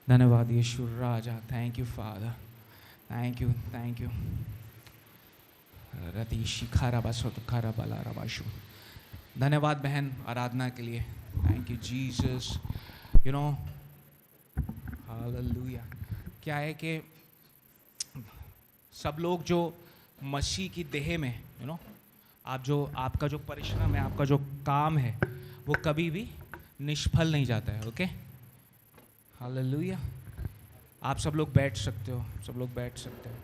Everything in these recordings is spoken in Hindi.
धन्यवाद यीशु राजा, thank you father, thank you, thank you. रतीशी खारा बसो तो खारा बला रबाशु। धन्यवाद बहन आराधना के लिए, thank you Jesus. You know hallelujah. क्या है कि सब लोग जो मसीह की देह में आपका जो परिश्रम है, आपका जो काम है, वो कभी भी निष्फल नहीं जाता है। Okay, hallelujah. आप सब लोग बैठ सकते हो, सब लोग बैठ सकते हो।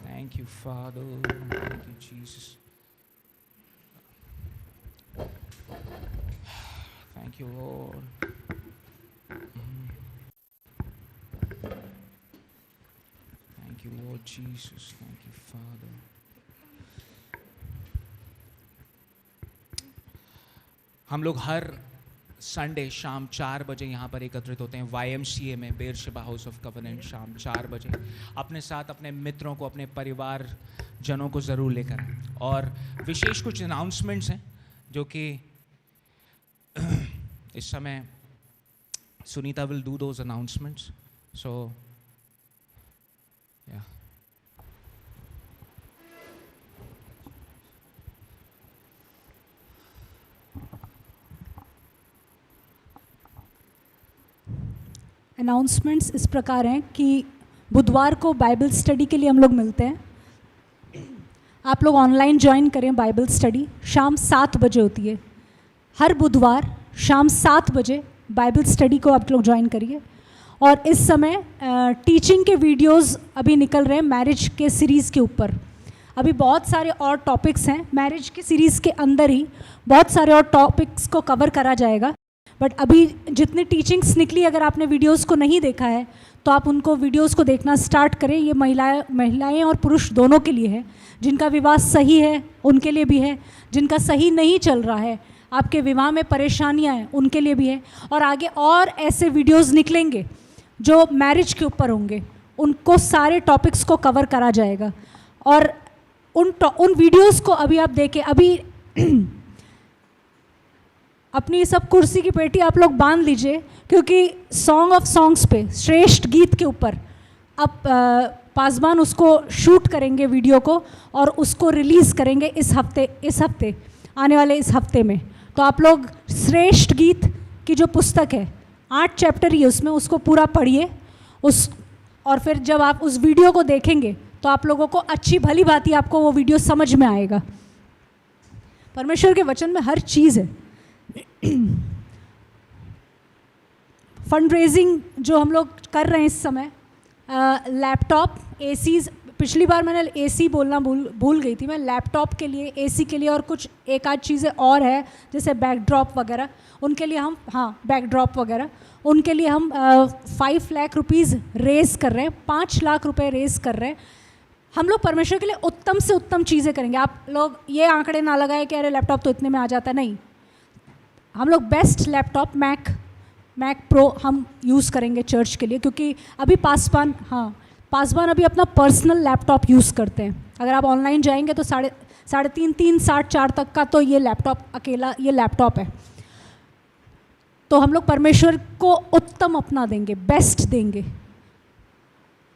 Thank you father, thank you Jesus, thank you Lord. Thank you Lord Jesus, thank you Father। हम लोग हर संडे शाम 4 बजे यहाँ पर एकत्रित होते हैं YMCA में, बेरशेबा हाउस ऑफ कवेनेंट। शाम 4 बजे अपने साथ अपने मित्रों को, अपने परिवार जनों को ज़रूर लेकर आएं। और विशेष कुछ अनाउंसमेंट्स हैं जो कि इस समय Sunita will do those announcements. So या अनाउंसमेंट्स इस प्रकार हैं कि बुधवार को बाइबल स्टडी के लिए हम लोग मिलते हैं। आप लोग ऑनलाइन ज्वाइन करें बाइबल स्टडी, शाम 7 बजे होती है। हर बुधवार शाम 7 बजे बाइबल स्टडी को आप लोग ज्वाइन करिए। और इस समय टीचिंग के वीडियोस अभी निकल रहे हैं मैरिज के सीरीज़ के ऊपर। अभी बहुत सारे और टॉपिक्स हैं मैरिज की सीरीज़ के अंदर ही, बहुत सारे और टॉपिक्स को कवर करा जाएगा। बट अभी जितनी टीचिंग्स निकली, अगर आपने वीडियोस को नहीं देखा है तो आप उनको वीडियोस को देखना स्टार्ट करें। ये महिलाएं और पुरुष दोनों के लिए है। जिनका विवाह सही है उनके लिए भी है, जिनका सही नहीं चल रहा है, आपके विवाह में परेशानियां हैं, उनके लिए भी है। और आगे और ऐसे वीडियोस निकलेंगे जो मैरिज के ऊपर होंगे, उनको सारे टॉपिक्स को कवर करा जाएगा। और उन वीडियोस को अभी आप देखें। अभी अपनी सब कुर्सी की पेटी आप लोग बांध लीजिए, क्योंकि सॉन्ग ऑफ सॉन्ग्स पे, श्रेष्ठ गीत के ऊपर अब पासवान उसको शूट करेंगे वीडियो को, और उसको रिलीज़ करेंगे इस हफ्ते आने वाले इस हफ्ते में। तो आप लोग श्रेष्ठ गीत की जो पुस्तक है, 8 चैप्टर ही उसमें, उसको पूरा पढ़िए और फिर जब आप उस वीडियो को देखेंगे तो आप लोगों को अच्छी भली भांति आपको वो वीडियो समझ में आएगा। परमेश्वर के वचन में हर चीज़ है। फंड रेजिंग जो हम लोग कर रहे हैं इस समय, लैपटॉप, एसीज, पिछली बार मैंने एसी बोलना भूल गई थी मैं। लैपटॉप के लिए, एसी के लिए और कुछ एक आध चीज़ें और है, जैसे बैकड्रॉप वगैरह, उनके लिए हम बैकड्रॉप वगैरह उनके लिए हम 5 लाख रुपीज़ रेज़ कर रहे हैं, 5 लाख रुपए रेज़ कर रहे हैं। हम लोग परमेश्वर के लिए उत्तम से उत्तम चीज़ें करेंगे। आप लोग ये आंकड़े ना लगाए कि अरे लैपटॉप तो इतने में आ जाता है, नहीं। हम लोग बेस्ट लैपटॉप मैक प्रो हम यूज़ करेंगे चर्च के लिए, क्योंकि अभी पासवान अभी अपना पर्सनल लैपटॉप यूज़ करते हैं। अगर आप ऑनलाइन जाएंगे तो 3.5 तक का तो ये लैपटॉप, अकेला ये लैपटॉप है। तो हम लोग परमेश्वर को उत्तम अपना देंगे, बेस्ट देंगे,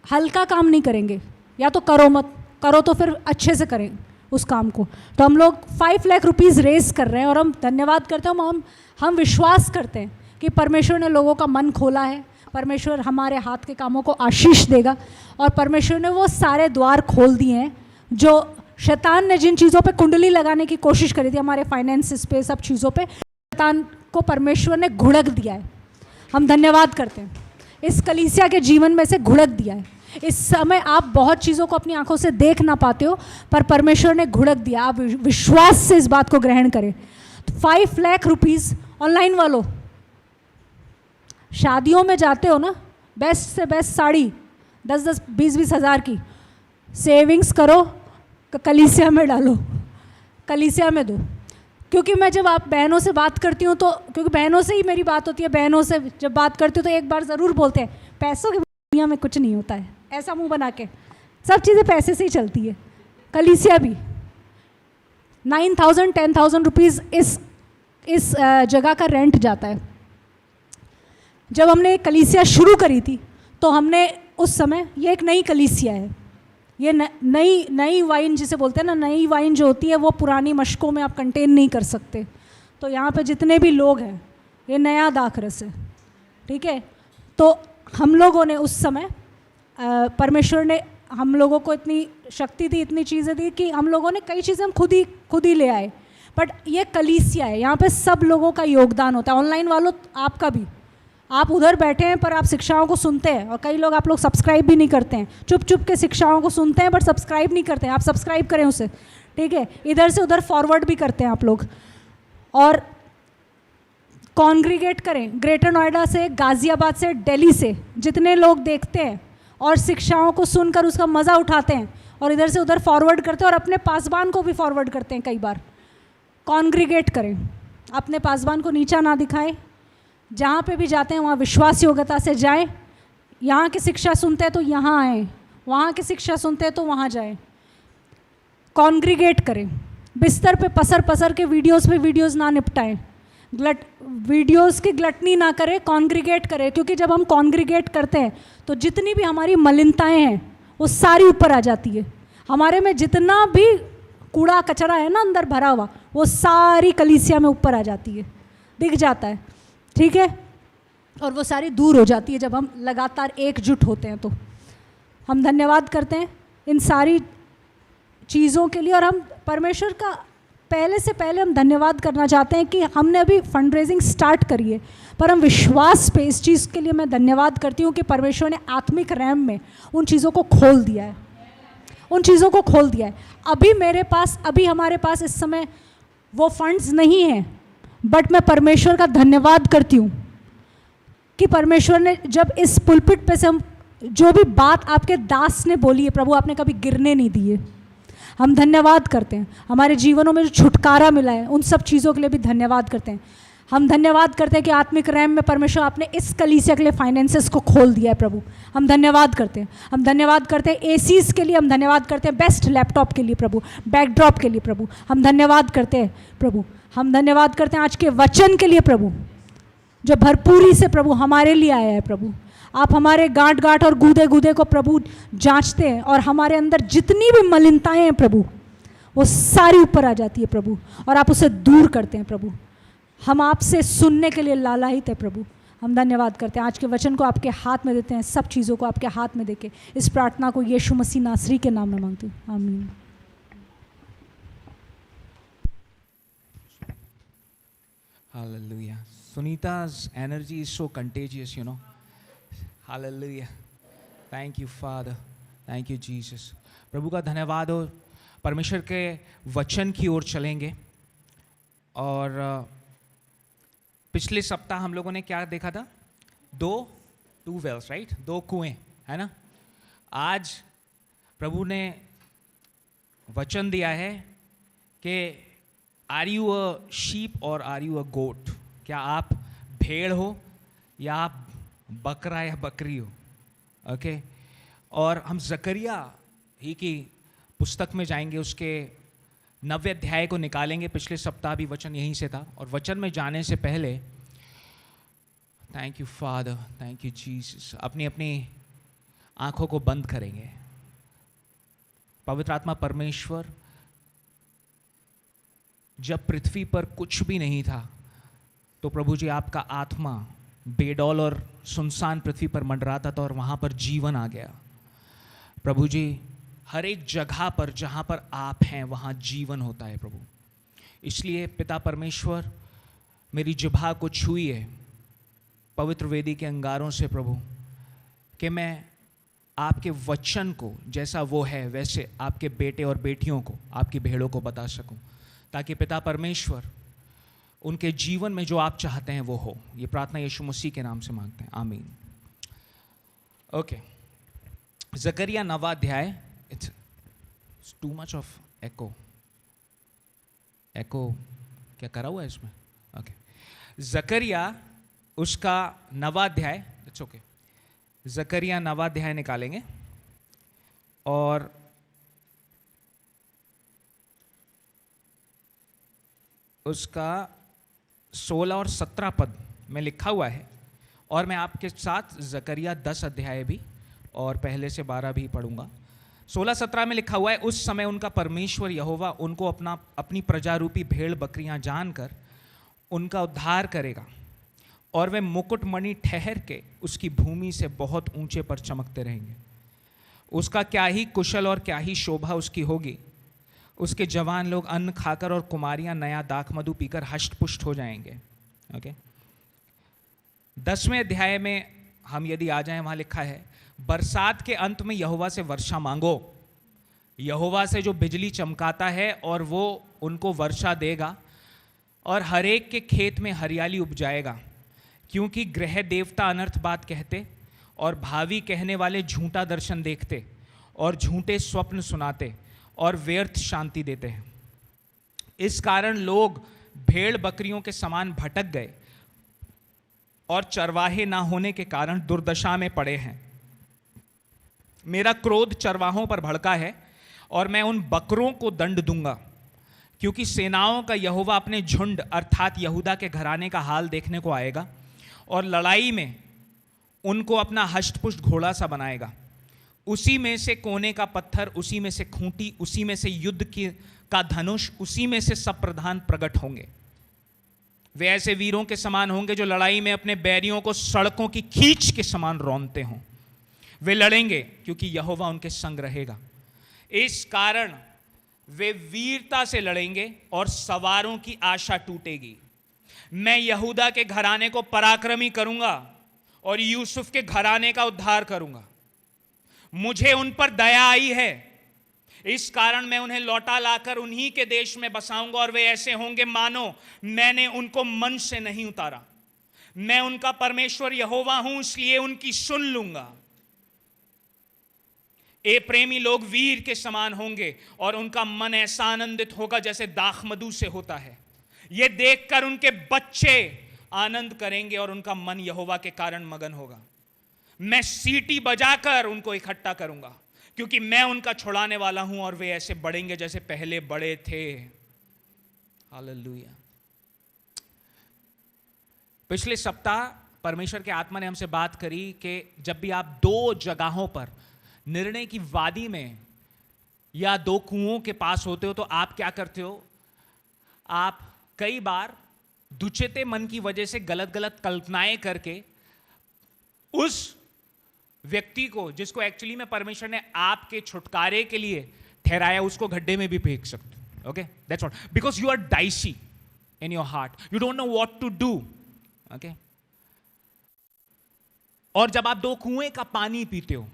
हल्का काम नहीं करेंगे। या तो करो मत, करो तो फिर अच्छे से करें उस काम को। तो हम लोग 5 लाख रुपीज़ रेज़ कर रहे हैं, और हम धन्यवाद करते हैं। हम विश्वास करते हैं कि परमेश्वर ने लोगों का मन खोला है, परमेश्वर हमारे हाथ के कामों को आशीष देगा, और परमेश्वर ने वो सारे द्वार खोल दिए हैं जो शैतान ने जिन चीज़ों पे कुंडली लगाने की कोशिश करी थी, हमारे फाइनेंसिस पे, सब चीज़ों पे, शैतान को परमेश्वर ने घुड़क दिया है। हम धन्यवाद करते हैं, इस कलीसिया के जीवन में से घुड़क दिया है। इस समय आप बहुत चीज़ों को अपनी आंखों से देख ना पाते हो, पर परमेश्वर ने घुड़क दिया। आप विश्वास से इस बात को ग्रहण करें। तो 5 लाख रुपीज़, ऑनलाइन वालों शादियों में जाते हो ना, बेस्ट से बेस्ट साड़ी 10-10, 20-20 हज़ार की सेविंग्स करो, कलीसिया में डालो, कलीसिया में दो। क्योंकि मैं जब आप बहनों से बात करती हूँ, तो क्योंकि बहनों से ही मेरी बात होती है, बहनों से जब बात करती हूँ तो एक बार ज़रूर बोलते हैं, पैसों की दुनिया में कुछ नहीं होता है, ऐसा मुंह बना के, सब चीज़ें पैसे से ही चलती है। कलीसिया भी 9,000 10,000 रुपीज़ इस जगह का रेंट जाता है। जब हमने ये कलीसिया शुरू करी थी तो हमने उस समय, ये एक नई कलीसिया है, ये नई वाइन जिसे बोलते हैं ना, नई वाइन जो होती है वो पुरानी मशकों में आप कंटेन नहीं कर सकते। तो यहाँ पे जितने भी लोग हैं ये नया दाखरस है, ठीक है। तो हम लोगों ने उस समय परमेश्वर ने हम लोगों को इतनी शक्ति दी, इतनी चीज़ें दी कि हम लोगों ने कई चीज़ें हम खुद ही ले आए। बट ये कलीसिया है, यहाँ पे सब लोगों का योगदान होता है। ऑनलाइन वालों आपका भी, आप उधर बैठे हैं पर आप शिक्षाओं को सुनते हैं, और कई लोग आप लोग सब्सक्राइब भी नहीं करते हैं, चुप चुप के शिक्षाओं को सुनते हैं बट सब्सक्राइब नहीं करते हैं। आप सब्सक्राइब करें उसे, ठीक है। इधर से उधर फॉरवर्ड भी करते हैं आप लोग, और कॉन्ग्रीगेट करें। ग्रेटर नोएडा से, गाज़ियाबाद से, दिल्ली से जितने लोग देखते हैं और शिक्षाओं को सुनकर उसका मज़ा उठाते हैं और इधर से उधर फॉरवर्ड करते हैं और अपने पासबान को भी फॉरवर्ड करते हैं कई बार। कॉन्ग्रीगेट करें, अपने पासबान को नीचा ना दिखाएं, जहाँ पे भी जाते हैं वहाँ विश्वास योग्यता से जाएं। यहाँ की शिक्षा सुनते हैं तो यहाँ आएँ, वहाँ की शिक्षा सुनते हैं तो वहाँ जाएं। कॉन्ग्रीगेट करें, बिस्तर पे पसर पसर के वीडियोस ना निपटाएं, वीडियोस की ग्लटनी ना करें, कॉन्ग्रीगेट करें। क्योंकि जब हम कॉन्ग्रीगेट करते हैं तो जितनी भी हमारी मलिनताएं हैं वो सारी ऊपर आ जाती है। हमारे में जितना भी कूड़ा कचरा है ना अंदर भरा हुआ, वो सारी कलीसिया में ऊपर आ जाती है, दिख जाता है, ठीक है। और वो सारी दूर हो जाती है जब हम लगातार एकजुट होते हैं। तो हम धन्यवाद करते हैं इन सारी चीज़ों के लिए, और हम परमेश्वर का पहले से पहले हम धन्यवाद करना चाहते हैं कि हमने अभी फंड रेजिंग स्टार्ट करी है, पर हम विश्वास पे इस चीज़ के लिए मैं धन्यवाद करती हूँ कि परमेश्वर ने आत्मिक रैम में उन चीज़ों को खोल दिया है, उन चीज़ों को खोल दिया है। अभी हमारे पास इस समय वो फंड्स नहीं हैं, बट मैं परमेश्वर का धन्यवाद करती हूँ कि परमेश्वर ने जब इस पुलपिट पे से हम जो भी बात आपके दास ने बोली है, प्रभु आपने कभी गिरने नहीं दिए। हम धन्यवाद करते हैं, हमारे जीवनों में जो छुटकारा मिला है उन सब चीज़ों के लिए भी धन्यवाद करते हैं। हम धन्यवाद करते हैं कि आत्मिक रैम में परमेश्वर आपने इस कलीसिया के लिए फाइनेंसेस को खोल दिया है प्रभु। हम धन्यवाद करते हैं, हम धन्यवाद करते हैं एसीज़ के लिए, हम धन्यवाद करते हैं बेस्ट लैपटॉप के लिए प्रभु, बैकड्रॉप के लिए प्रभु। हम धन्यवाद करते हैं प्रभु, हम धन्यवाद करते हैं आज के वचन के लिए प्रभु, जो भरपूरी से प्रभु हमारे लिए आया है प्रभु। आप हमारे गांठ गांठ और गूदे गूदे को प्रभु जांचते हैं, और हमारे अंदर जितनी भी मलिनताएं हैं प्रभु वो सारी ऊपर आ जाती है प्रभु, और आप उसे दूर करते हैं प्रभु। हम आपसे सुनने के लिए लालायित है प्रभु। हम धन्यवाद करते हैं, आज के वचन को आपके हाथ में देते हैं, सब चीज़ों को आपके हाथ में देके इस प्रार्थना को यीशु मसीह नासरी के नाम में मांगते हैं, आमीन। Hallelujah. Sunita's energy is so contagious, you know. Hallelujah. Thank you, Father. Thank you, Jesus. प्रभु का धन्यवाद हो। परमेश्वर के वचन की ओर चलेंगे, और पिछले सप्ताह हम लोगों ने क्या देखा था? To Wales, right? 2 कुएं, है ना। आज प्रभु ने वचन दिया है कि आर यू अ शीप और आर यू अ गोट? क्या आप भेड़ हो या आप बकरा या बकरी हो? ओके। और हम जकरिया ही की पुस्तक में जाएंगे, उसके 9वें अध्याय को निकालेंगे। पिछले सप्ताह भी वचन यहीं से था, और वचन में जाने से पहले thank you father, thank you Jesus, अपनी अपनी आंखों को बंद करेंगे। पवित्र आत्मा परमेश्वर, जब पृथ्वी पर कुछ भी नहीं था तो प्रभु जी आपका आत्मा बेडौल और सुनसान पृथ्वी पर मंडराता था, और वहाँ पर जीवन आ गया। प्रभु जी हर एक जगह पर जहाँ पर आप हैं वहाँ जीवन होता है प्रभु। इसलिए पिता परमेश्वर, मेरी जिह्वा को छुइए पवित्र वेदी के अंगारों से प्रभु, कि मैं आपके वचन को जैसा वो है वैसे आपके बेटे और बेटियों को, आपकी भेड़ों को बता सकूं, ताकि पिता परमेश्वर उनके जीवन में जो आप चाहते हैं वो हो। ये प्रार्थना यीशु मसीह के नाम से मांगते हैं, आमीन। ओके, जकरिया 9वां अध्याय। इट्स टू मच ऑफ एको क्या करा हुआ है इसमें? ओके, जकरिया उसका 9वां अध्याय, इट्स ओके। जकरिया 9वां अध्याय निकालेंगे, और उसका 16 और 17 पद में लिखा हुआ है, और मैं आपके साथ जकरिया 10 अध्याय भी और पहले से 12 भी पढ़ूंगा। 16-17 में लिखा हुआ है, उस समय उनका परमेश्वर यहोवा उनको अपनी प्रजा रूपी भेड़ बकरियां जानकर उनका उद्धार करेगा और वे मुकुटमणि ठहर के उसकी भूमि से बहुत ऊंचे पर चमकते रहेंगे। उसका क्या ही कुशल और क्या ही शोभा उसकी होगी। उसके जवान लोग अन्न खाकर और कुमारियां नया दाख मधु पीकर हष्टपुष्ट हो जाएंगे। ओके, 10वें अध्याय में हम यदि आ जाएं, वहां लिखा है, बरसात के अंत में यहोवा से वर्षा मांगो। यहोवा से जो बिजली चमकाता है और वो उनको वर्षा देगा और हरेक के खेत में हरियाली उपजाएगा, क्योंकि ग्रह देवता अनर्थ बात कहते और भावी कहने वाले झूठा दर्शन देखते और झूठे स्वप्न सुनाते और व्यर्थ शांति देते हैं। इस कारण लोग भेड़ बकरियों के समान भटक गए और चरवाहे ना होने के कारण दुर्दशा में पड़े हैं। मेरा क्रोध चरवाहों पर भड़का है और मैं उन बकरों को दंड दूंगा, क्योंकि सेनाओं का यहोवा अपने झुंड अर्थात यहूदा के घराने का हाल देखने को आएगा और लड़ाई में उनको अपना हष्टपुष्ट घोड़ा सा बनाएगा। उसी में से कोने का पत्थर, उसी में से खूंटी, उसी में से युद्ध का धनुष, उसी में से सब प्रधान प्रकट होंगे। वे ऐसे वीरों के समान होंगे जो लड़ाई में अपने बैरियों को सड़कों की खींच के समान रौंदते हों। वे लड़ेंगे क्योंकि यहोवा उनके संग रहेगा। इस कारण वे वीरता से लड़ेंगे और सवारों की आशा टूटेगी। मैं यहूदा के घराने को पराक्रमी करूंगा और यूसुफ के घराने का उद्धार करूंगा। मुझे उन पर दया आई है, इस कारण मैं उन्हें लौटा लाकर उन्हीं के देश में बसाऊंगा और वे ऐसे होंगे मानो मैंने उनको मन से नहीं उतारा। मैं उनका परमेश्वर यहोवा हूं, इसलिए उनकी सुन लूंगा। ए प्रेमी लोग वीर के समान होंगे और उनका मन ऐसा आनंदित होगा जैसे दाख मधु से होता है। यह देखकर उनके बच्चे आनंद करेंगे और उनका मन यहोवा के कारण मगन होगा। मैं सीटी बजाकर उनको इकट्ठा करूंगा, क्योंकि मैं उनका छुड़ाने वाला हूं और वे ऐसे बढ़ेंगे जैसे पहले बड़े थे। हालेलुया। पिछले सप्ताह परमेश्वर के आत्मा ने हमसे बात करी कि जब भी आप 2 जगहों पर निर्णय की वादी में या 2 कुओं के पास होते हो तो आप क्या करते हो? आप कई बार दुचिते मन की वजह से गलत गलत कल्पनाएं करके उस व्यक्ति को, जिसको एक्चुअली में परमेश्वर ने आपके छुटकारे के लिए ठहराया, उसको गड्ढे में भी फेंक सकते हो। Okay, that's what, because you are dicey in your heart, you don't know what to do. Okay, और जब आप 2 कुएं का पानी पीते हो,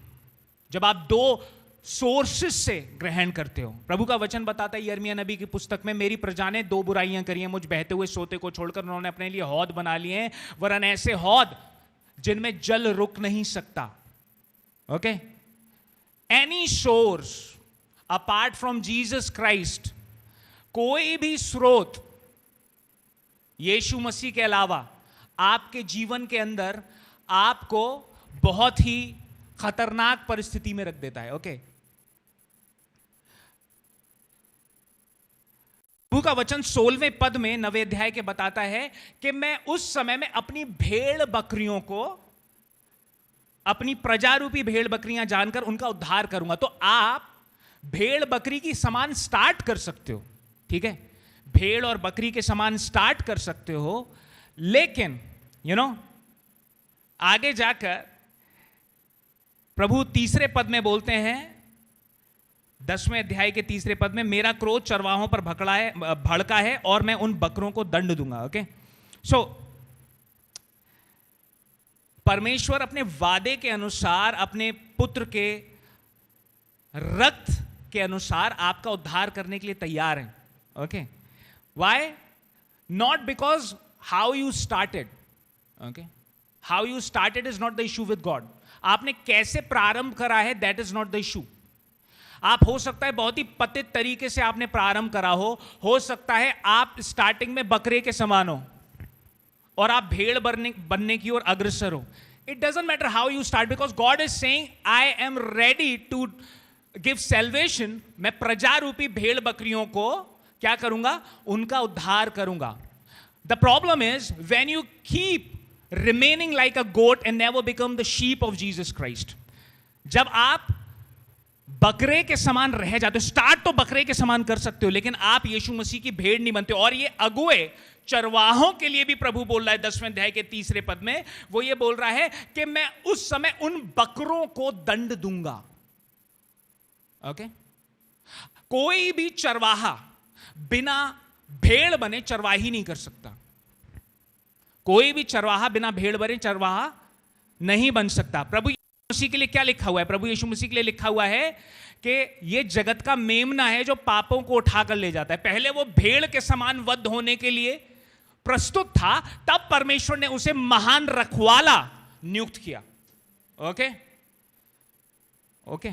जब आप 2 सोर्सेस से ग्रहण करते हो, प्रभु का वचन बताता है यिर्मयाह नबी की पुस्तक में, मेरी प्रजा ने 2 बुराइयां करी हैं, मुझ बहते हुए सोते को छोड़कर उन्होंने अपने लिए हौद बना लिए हैं, वरन ऐसे हौद जिनमें जल रुक नहीं सकता। Okay, any source apart from Jesus Christ, कोई भी स्रोत यीशु मसीह के अलावा आपके जीवन के अंदर आपको बहुत ही खतरनाक परिस्थिति में रख देता है। ओके, प्रभु का वचन 16वें पद में 9वें अध्याय के बताता है कि मैं उस समय में अपनी भेड़ बकरियों को, अपनी प्रजा रूपी भेड़ बकरियां जानकर उनका उद्धार करूंगा। तो आप भेड़ बकरी की समान स्टार्ट कर सकते हो, ठीक है, भेड़ और बकरी के समान स्टार्ट कर सकते हो, लेकिन आगे जाकर प्रभु 3रे पद में बोलते हैं, 10वें अध्याय के 3रे पद में, मेरा क्रोध चरवाहों पर भड़का है और मैं उन बकरों को दंड दूंगा। ओके, सो परमेश्वर अपने वादे के अनुसार, अपने पुत्र के रक्त के अनुसार आपका उद्धार करने के लिए तैयार हैं। Okay, why? Not because how you started. Okay, how you started is not the issue with God. आपने कैसे प्रारंभ करा है, that is not the issue. आप, हो सकता है बहुत ही पतित तरीके से आपने प्रारंभ करा हो सकता है आप स्टार्टिंग में बकरे के समान हो और आप भेड़ बनने की ओर अग्रसर हो। It doesn't matter how you start, because God is saying I am ready to give salvation. मैं प्रजा रूपी भेड़ बकरियों को क्या करूंगा? उनका उद्धार करूंगा। The problem is when you keep remaining like a goat and never become the sheep of Jesus Christ. जब आप बकरे के समान रह जाते हो, स्टार्ट तो बकरे के समान कर सकते हो, लेकिन आप यीशु मसीह की भेड़ नहीं बनते हो। और ये अगुए चरवाहों के लिए भी प्रभु बोल रहा है 10वें अध्याय के 3 पद में, वो ये बोल रहा है कि मैं उस समय उन बकरों को दंड दूंगा। ओके, कोई भी चरवाहा बिना भेड़ बने चरवाही नहीं कर सकता। कोई भी चरवाहा बिना भेड़ बने चरवाहा नहीं बन सकता। प्रभु यीशु मसीह के लिए क्या लिखा हुआ है? प्रभु यीशु मसीह के लिए लिखा हुआ है कि ये जगत का मेमना है जो पापों को उठाकर ले जाता है। पहले वो भेड़ के समान वध होने के लिए प्रस्तुत था, तब परमेश्वर ने उसे महान रखवाला नियुक्त किया। ओके ओके,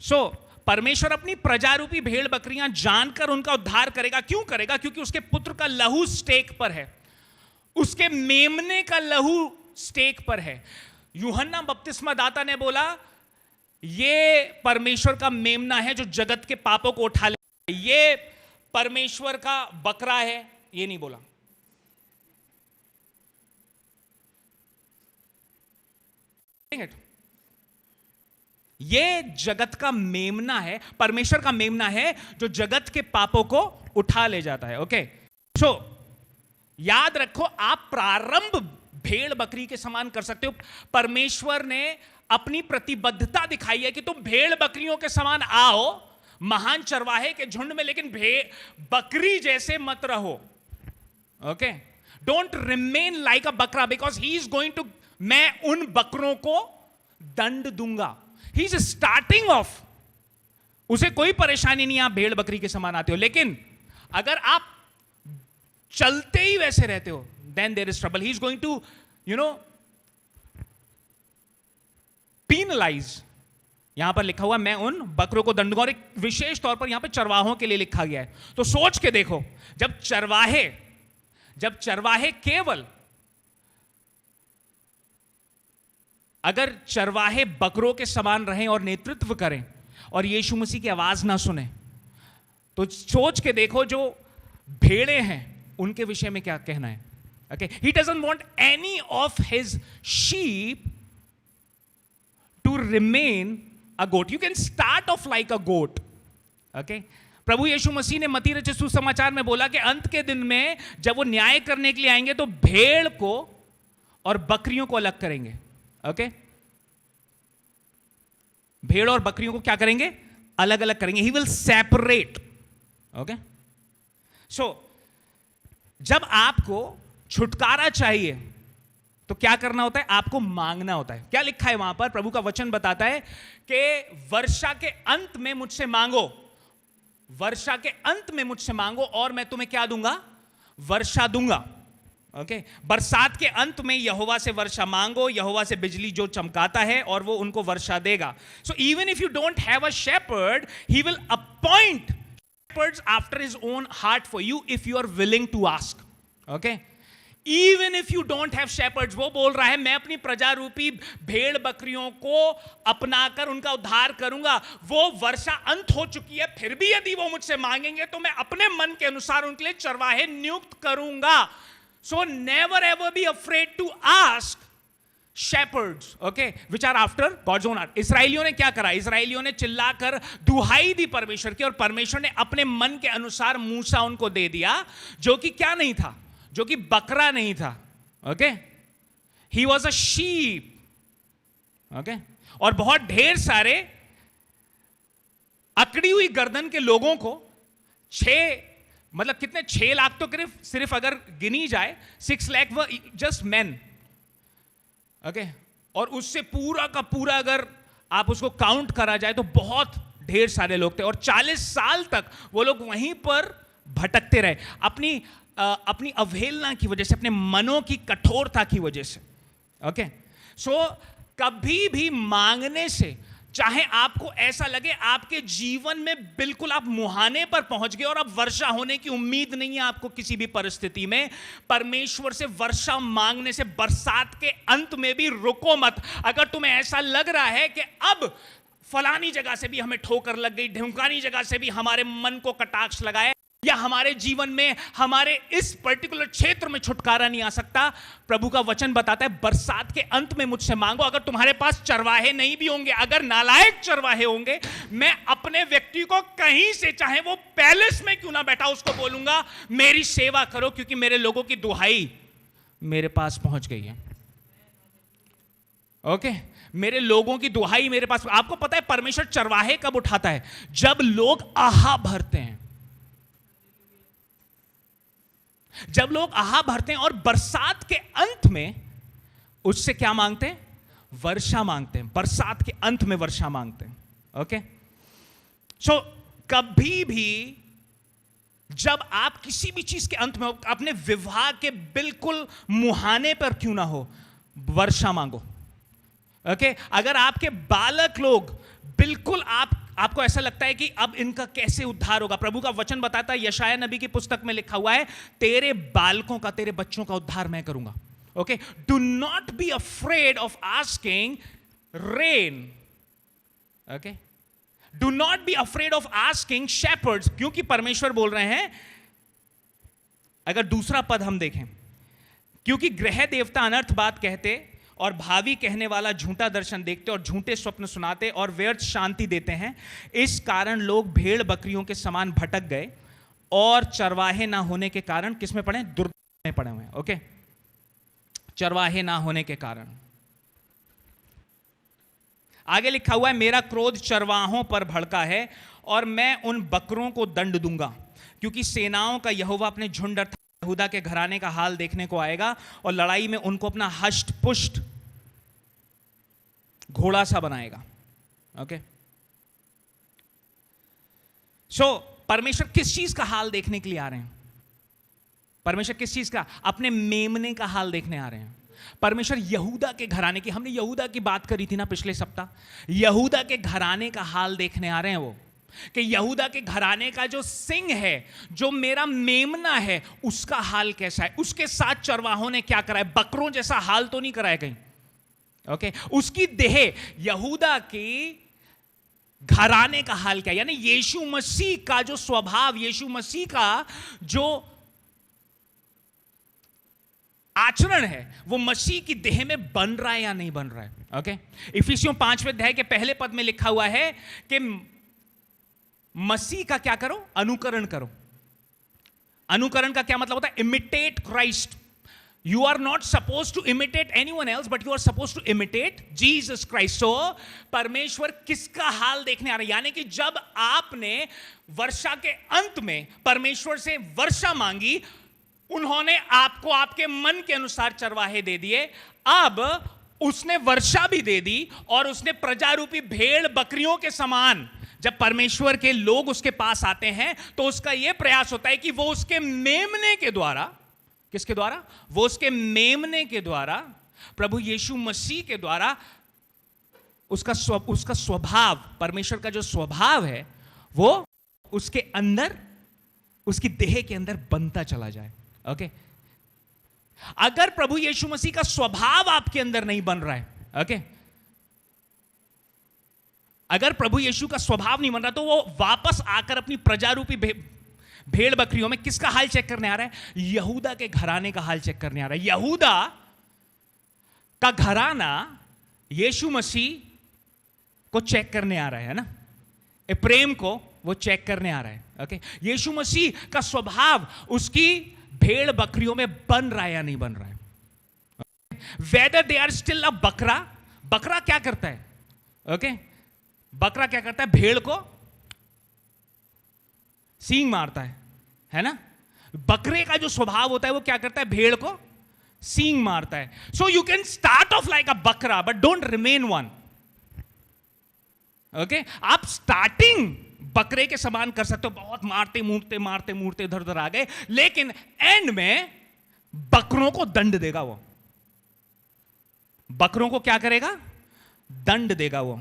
सो परमेश्वर अपनी प्रजारूपी भेड़ बकरियां जानकर उनका उद्धार करेगा। क्यों करेगा? क्योंकि उसके पुत्र का लहू स्टेक पर है, उसके मेमने का लहू स्टेक पर है। यूहन्ना बपतिस्मा दाता ने बोला ये परमेश्वर का मेमना है जो जगत के पापों को उठा ले, ये परमेश्वर का बकरा है, ये नहीं बोला। ये जगत का मेमना है, परमेश्वर का मेमना है जो जगत के पापों को उठा ले जाता है। ओके, सो याद रखो, आप प्रारंभ भेड़ बकरी के समान कर सकते हो। परमेश्वर ने अपनी प्रतिबद्धता दिखाई है कि तुम भेड़ बकरियों के समान आओ महान चरवाहे के झुंड में, लेकिन बकरी जैसे मत रहो। Okay, don't remain like a बकरा because he is going to, मैं उन बकरों को दंड दूंगा। ही इज स्टार्टिंग ऑफ, उसे कोई परेशानी नहीं, आप भेड़ बकरी के समान आते हो, लेकिन अगर आप चलते ही वैसे रहते हो then there is trouble. He is going to, penalize. यहां पर लिखा हुआ मैं उन बकरों को दंड दूंगा, और एक विशेष तौर पर यहां पर चरवाहों के लिए लिखा गया है। तो सोच के देखो, जब चरवाहे केवल, अगर चरवाहे बकरों के समान रहें और नेतृत्व करें और यीशु मसीह की आवाज ना सुने, तो सोच के देखो जो भेड़े हैं उनके विषय में क्या कहना है। Okay, he doesn't want any of his sheep to remain a goat. You can start off like a goat. Okay, प्रभु यीशु मसीह ने मत्ती रचित सुसमाचार में बोला कि अंत के दिन में जब वो न्याय करने के लिए आएंगे तो भेड़ को और बकरियों को अलग करेंगे। ओके, भेड़ और बकरियों को क्या करेंगे? अलग अलग करेंगे। He will separate. ओके, सो जब आपको छुटकारा चाहिए तो क्या करना होता है? आपको मांगना होता है। क्या लिखा है वहां पर? प्रभु का वचन बताता है कि वर्षा के अंत में मुझसे मांगो, वर्षा के अंत में मुझसे मांगो और मैं तुम्हें क्या दूंगा? वर्षा दूंगा। ओके, बरसात के अंत में यहोवा से वर्षा मांगो, यहोवा से बिजली जो चमकाता है और वो उनको वर्षा देगा। So even if you don't have a shepherd, he will appoint shepherds after his own heart for you if you are willing to ask. Okay, even if you don't have shepherds, वो बोल रहा है मैं अपनी प्रजा रूपी भेड़ बकरियों को अपनाकर उनका उद्धार करूंगा। वो वर्षा अंत हो चुकी है, फिर भी यदि वो मुझसे मांगेंगे तो मैं अपने मन के अनुसार उनके लिए चरवाहे नियुक्त करूंगा। So never ever be afraid to ask shepherds, okay, which are after God's own heart. इस्राएलियों ने क्या करा? इस्राएलियों ने चिल्लाकर दुहाई दी परमेश्वर की, और परमेश्वर ने अपने मन के अनुसार मूसा उनको दे दिया, जो कि क्या नहीं था? जो कि बकरा नहीं था। Okay, he was a sheep. Okay, और बहुत ढेर सारे अकड़ी हुई गर्दन के लोगों को 6 लाख तो सिर्फ अगर गिनी जाए 6 lakh were just man. Okay, और उससे पूरा का पूरा अगर आप उसको काउंट करा जाए तो बहुत ढेर सारे लोग थे, और 40 साल तक वो लोग वहीं पर भटकते रहे अपनी अवहेलना की वजह से, अपने मनों की कठोरता की वजह से। ओके, सो कभी भी मांगने से, चाहे आपको ऐसा लगे आपके जीवन में बिल्कुल आप मुहाने पर पहुंच गए और अब वर्षा होने की उम्मीद नहीं है आपको किसी भी परिस्थिति में, परमेश्वर से वर्षा मांगने से बरसात के अंत में भी रुको मत। अगर तुम्हें ऐसा लग रहा है कि अब फलानी जगह से भी हमें ठोकर लग गई, ढिमकानी जगह से भी हमारे मन को कटाक्ष लगाया, या हमारे जीवन में हमारे इस पर्टिकुलर क्षेत्र में छुटकारा नहीं आ सकता। प्रभु का वचन बताता है बरसात के अंत में मुझसे मांगो। अगर तुम्हारे पास चरवाहे नहीं भी होंगे, अगर नालायक चरवाहे होंगे, मैं अपने व्यक्ति को कहीं से, चाहे वो पैलेस में क्यों ना बैठा, उसको बोलूंगा मेरी सेवा करो, क्योंकि मेरे लोगों की दुहाई मेरे पास पहुंच गई है। ओके, मेरे लोगों की दुहाई मेरे पास। आपको पता है परमेश्वर चरवाहे कब उठाता है? जब लोग आहा भरते हैं, जब लोग आहा भरते हैं और बरसात के अंत में उससे क्या मांगते हैं? वर्षा मांगते हैं। बरसात के अंत में वर्षा मांगते हैं। ओके, सो कभी भी जब आप किसी भी चीज के अंत में हो, अपने विवाह के बिल्कुल मुहाने पर क्यों ना हो, वर्षा मांगो। ओके, अगर आपके बालक लोग बिल्कुल आपको ऐसा लगता है कि अब इनका कैसे उद्धार होगा, प्रभु का वचन बताता है, यशाया नबी की पुस्तक में लिखा हुआ है, तेरे बालकों का, तेरे बच्चों का उद्धार मैं करूंगा। Okay, do not be afraid of asking rain. Okay, do not be afraid of asking shepherds, क्योंकि परमेश्वर बोल रहे हैं, अगर दूसरा पद हम देखें, क्योंकि ग्रह देवता अनर्थ बात कहते और भावी कहने वाला झूठा दर्शन देखते और झूठे स्वप्न सुनाते और व्यर्थ शांति देते हैं, इस कारण लोग भेड़ बकरियों के समान भटक गए और चरवाहे ना होने के कारण किस में पड़े? दुर्गति में पड़े हुए हैं। ओके, चरवाहे ना होने के कारण। आगे लिखा हुआ है, मेरा क्रोध चरवाहों पर भड़का है और मैं उन बकरों को दंड दूंगा, क्योंकि सेनाओं का यहोवा अपने झुंड अर्थात यहूदा के घराने का हाल देखने को आएगा और लड़ाई में उनको अपना हष्ट पुष्ट घोड़ा सा बनाएगा। ओके, सो परमेश्वर किस चीज का हाल देखने के लिए आ रहे हैं? परमेश्वर किस चीज का? अपने मेमने का हाल देखने आ रहे हैं। परमेश्वर यहूदा के घराने की, हमने यहूदा की बात करी थी ना पिछले सप्ताह, यहूदा के घराने का हाल देखने आ रहे हैं वो, कि यहूदा के घराने का जो सिंह है, जो मेरा मेमना है, उसका हाल कैसा है, उसके साथ चरवाहों ने क्या करा है? बकरों जैसा हाल तो नहीं करा है कहीं। ओके, उसकी देह, यहूदा की घराने का हाल क्या है? यानी यीशु मसीह का जो स्वभाव, यीशु मसीह का जो आचरण है, वो मसीह की देह में बन रहा है या नहीं बन रहा है। ओके, इफिसियों 5वें अध्याय के पहले पद में लिखा हुआ है कि मसीह का क्या करो? अनुकरण करो। अनुकरण का क्या मतलब होता है? Imitate Christ. You are not supposed to imitate anyone else, but you are supposed to imitate Jesus Christ. So, परमेश्वर किसका हाल देखने आ रहा है? यानी कि जब आपने वर्षा के अंत में परमेश्वर से वर्षा मांगी, उन्होंने आपको आपके मन के अनुसार चरवाहे दे दिए। अब उसने वर्षा भी दे दी और उसने प्रजारूपी भेड़ बकरियों के समान, जब परमेश्वर के लोग उसके पास आते हैं तो उसका यह प्रयास होता है कि वो उसके मेमने के द्वारा, किसके द्वारा? वो उसके मेमने के द्वारा, प्रभु यीशु मसीह के द्वारा उसका स्वभाव, परमेश्वर का जो स्वभाव है, वो उसके अंदर, उसकी देह के अंदर बनता चला जाए। ओके, अगर प्रभु यीशु मसीह का स्वभाव आपके अंदर नहीं बन रहा है, ओके, अगर प्रभु यीशु का स्वभाव नहीं बन रहा, तो वो वापस आकर अपनी प्रजारूपी भेड़ बकरियों में किसका हाल चेक करने आ रहा है? यहूदा के घराने का हाल चेक करने आ रहा है। यहूदा का घराना यीशु मसीह को चेक करने आ रहा है ना, प्रेम को वो चेक करने आ रहा है। ओके, यीशु मसीह का स्वभाव उसकी भेड़ बकरियों में बन रहा है या नहीं बन रहा है? Whether they are still a बकरा। बकरा क्या करता है? ओके, बकरा क्या करता है? भेड़ को सींग मारता है ना? बकरे का जो स्वभाव होता है वो क्या करता है? भेड़ को सींग मारता है। So you can start off like a बकरा but don't remain one. Okay, आप स्टार्टिंग बकरे के समान कर सकते हो, बहुत मारते मूरते इधर उधर आ गए, लेकिन एंड में बकरों को दंड देगा। वो बकरों को क्या करेगा? दंड देगा वो।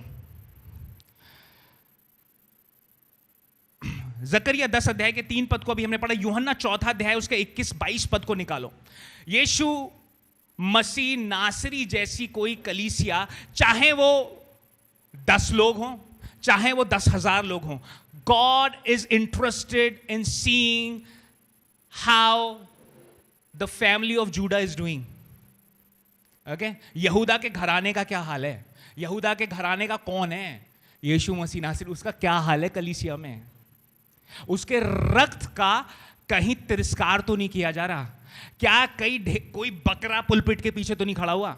जकरिया 10 अध्याय के 3 पद को भी हमने पढ़ा। यूहन्ना 4 अध्याय उसके 21-22 पद को निकालो। यीशु मसीह नासरी जैसी कोई कलीसिया, चाहे वो 10 लोग हों, चाहे वो 10,000 लोग हों, God is interested in seeing how the family of Judah is doing. Okay? यहूदा के घराने का क्या हाल है? यहूदा के घराने का कौन है? यीशु मसीह नासरी, उसका क्या हाल है कलीसिया में? उसके रक्त का कहीं तिरस्कार तो नहीं किया जा रहा? क्या कोई बकरा पुलपिट के पीछे तो नहीं खड़ा हुआ?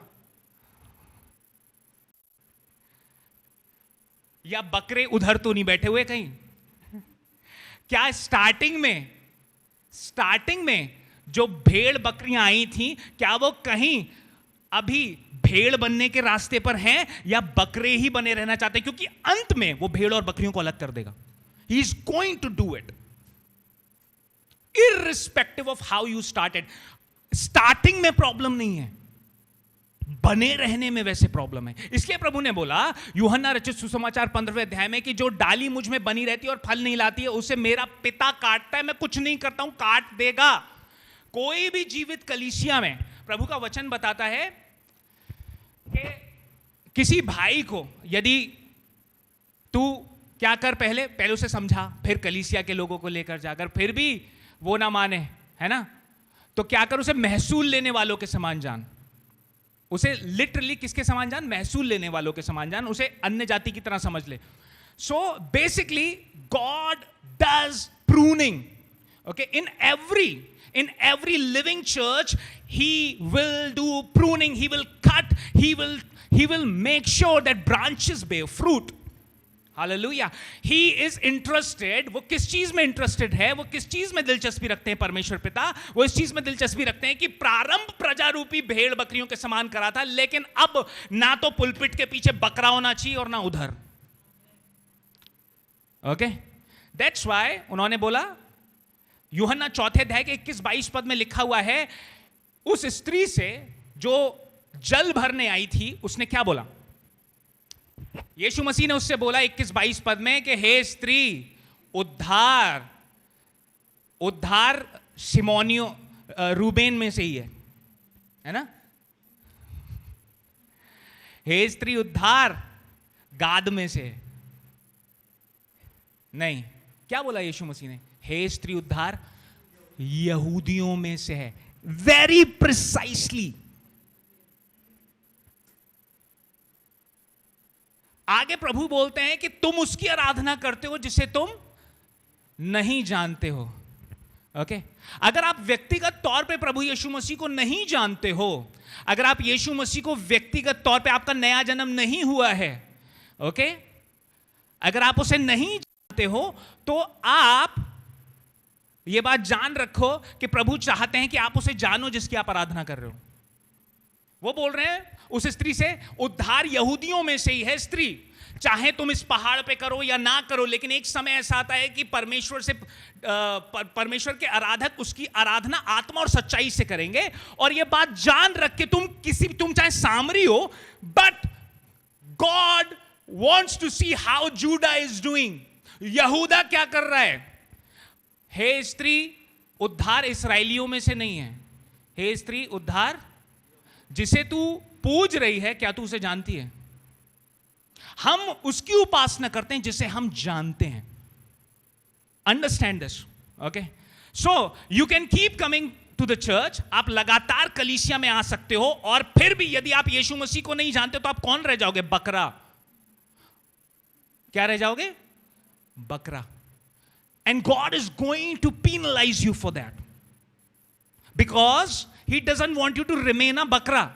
या बकरे उधर तो नहीं बैठे हुए कहीं? क्या स्टार्टिंग में जो भेड़ बकरियां आई थी, क्या वो कहीं अभी भेड़ बनने के रास्ते पर हैं या बकरे ही बने रहना चाहते हैं? क्योंकि अंत में वो भेड़ और बकरियों को अलग कर देगा. He is going to do it. Irrespective of how you started. Starting में प्रॉब्लम नहीं है, बने रहने में वैसे प्रॉब्लम है. इसलिए प्रभु ने बोला यूहन्ना रचित सुसमाचार 15वें अध्याय में कि जो डाली मुझ में बनी रहती है और फल नहीं लाती है, उसे मेरा पिता काटता है. मैं कुछ नहीं करता हूं, काट देगा. कोई भी जीवित कलीसिया में प्रभु का वचन बताता है कि किसी भाई को यदि तू क्या कर, पहले उसे समझा, फिर कलीसिया के लोगों को लेकर जाकर फिर भी वो ना माने, है ना, तो क्या कर, उसे महसूल लेने वालों के समान जान. उसे लिटरली किसके समान जान? महसूल लेने वालों के समान जान. उसे अन्य जाति की तरह समझ ले. So basically God does pruning. Okay, in every living church he will do pruning. He will cut, he will make sure that branches bear fruit. Hallelujah. He is interested. वो किस चीज में इंटरेस्टेड है? वो किस चीज में दिलचस्पी रखते हैं परमेश्वर पिता? वो इस चीज में दिलचस्पी रखते हैं कि प्रारंभ प्रजारूपी भेड़ बकरियों के समान करा था, लेकिन अब ना तो पुलपिट के पीछे बकरा होना चाहिए और ना उधर. ओके, दैट्स व्हाई उन्होंने बोला, यूहन्ना 4 अध्याय के 21-22 पद में लिखा हुआ है, उस स्त्री से जो जल भरने आई थी उसने क्या बोला? यीशु मसीह ने उससे बोला 21-22 पद में कि हे स्त्री, उद्धार शिमोनियो रूबेन में से ही है ना? हे स्त्री, उद्धार गाद में से नहीं. क्या बोला यीशु मसीह ने? हे स्त्री, उद्धार यहूदियों में से है. Very precisely. आगे प्रभु बोलते हैं कि तुम उसकी आराधना करते हो जिसे तुम नहीं जानते हो. ओके, अगर आप व्यक्तिगत तौर पे प्रभु यीशु मसीह को नहीं जानते हो, अगर आप यीशु मसीह को व्यक्तिगत तौर पे, आपका नया जन्म नहीं हुआ है, ओके, अगर आप उसे नहीं जानते हो, तो आप ये बात जान रखो कि प्रभु चाहते हैं कि आप उसे जानो जिसकी आप आराधना कर रहे हो. वो बोल रहे हैं उस स्त्री से, उद्धार यहूदियों में से ही है. स्त्री, चाहे तुम इस पहाड़ पे करो या ना करो, लेकिन एक समय ऐसा आता है कि परमेश्वर के आराधक उसकी आराधना आत्मा और सच्चाई से करेंगे. और ये बात जान रख के तुम चाहे सामरी हो, but God wants to see how Judah is doing. यहूदा क्या कर रहा है? हे स्त्री, उद्धार इस्राएलियों में से नहीं है. हे स्त्री, उद्धार जिसे तू पूज रही है, क्या तू उसे जानती है? हम उसकी उपासना करते हैं जिसे हम जानते हैं. Understand this. Okay, so you can keep coming to the church. आप लगातार कलीसिया में आ सकते हो, और फिर भी यदि आप यीशु मसीह को नहीं जानते तो आप कौन रह जाओगे? बकरा. क्या रह जाओगे? बकरा. And God is going to penalize you for that, because He doesn't want you to remain a बकरा.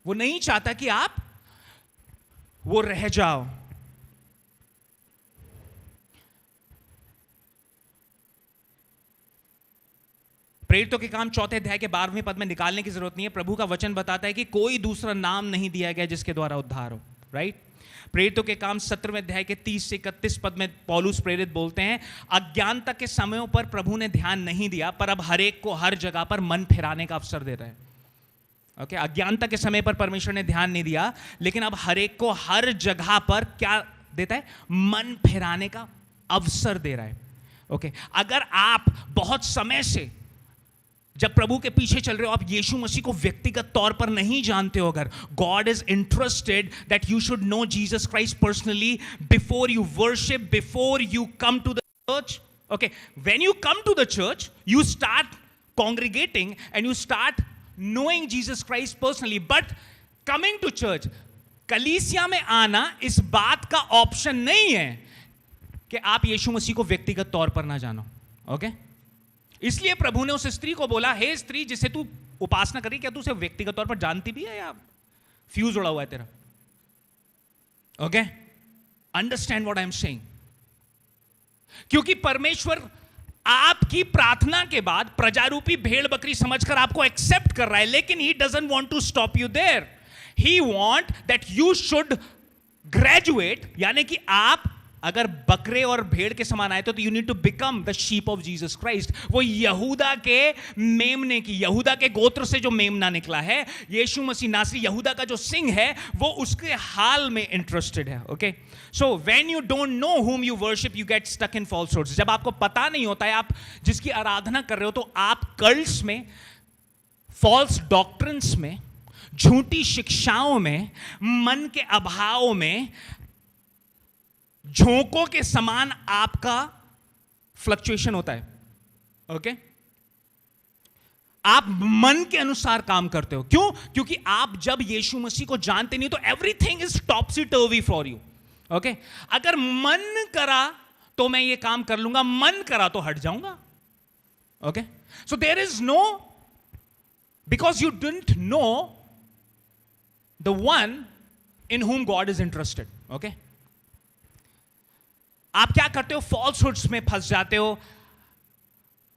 वो नहीं चाहता कि आप वो रह जाओ. प्रेरितों के काम 4 अध्याय के 12वें पद में निकालने की जरूरत नहीं है. प्रभु का वचन बताता है कि कोई दूसरा नाम नहीं दिया गया जिसके द्वारा उद्धार हो. राइट? प्रेरितों के काम 17वें अध्याय के 30 से 31 पद में पौलुस प्रेरित बोलते हैं, अज्ञानता के समयों पर प्रभु ने ध्यान नहीं दिया, पर अब हर एक को हर जगह पर मन फिराने का अवसर दे रहा है. ओके, अज्ञानता के समय पर परमेश्वर ने ध्यान नहीं दिया, लेकिन अब हर एक को हर जगह पर क्या देता है? मन फिराने का अवसर दे रहा है. ओके, अगर आप बहुत समय से जब प्रभु के पीछे चल रहे हो, आप यीशु मसीह को व्यक्तिगत तौर पर नहीं जानते हो, अगर God is interested that you should know Jesus Christ personally before you worship, before you come to the church. Okay, when you come to the church, you start congregating and you start knowing Jesus Christ personally. But coming to church, कलीसिया में आना इस बात का ऑप्शन नहीं है कि आप यीशु मसीह को व्यक्तिगत तौर पर ना जानो. ओके, इसलिए प्रभु ने उस स्त्री को बोला, हे स्त्री जिसे तू उपासना करी, क्या तू उसे व्यक्तिगत तौर पर जानती भी है या फ्यूज उड़ा हुआ है तेरा? Okay, understand what I am saying. क्योंकि परमेश्वर आपकी प्रार्थना के बाद प्रजारूपी भेड़ बकरी समझकर आपको एक्सेप्ट कर रहा है, लेकिन he doesn't want to stop you there. He want that you should graduate, यानी कि आप अगर बकरे और भेड़ के समान आए तो you need to become the sheep of Jesus Christ. वो यहूदा के मेमने की, यहूदा के गोत्र से जो मेमना निकला है, यीशु मसीह नासरी, यहूदा का जो सिंह है, वो उसके हाल में इंटरेस्टेड है. Okay, so when you don't no whom you worship, you get stuck in falsehoods. जब आपको पता नहीं होता है आप जिसकी आराधना कर रहे हो, तो आप कल्ट्स में, फॉल्स डॉक्ट्रिन्स में, झूठी शिक्षाओं में, मन के अभाव में, झोंकों के समान आपका फ्लक्चुएशन होता है. ओके, आप मन के अनुसार काम करते हो. क्यों? क्योंकि आप जब यीशु मसीह को जानते नहीं तो everything is टॉपसी टर्वी for you. Okay, अगर मन करा तो मैं ये काम कर लूंगा, मन करा तो हट जाऊंगा. Okay, so there is no, because you didn't know the one in whom God is interested. Okay, आप क्या करते हो? फॉल्सहुड्स में फंस जाते हो,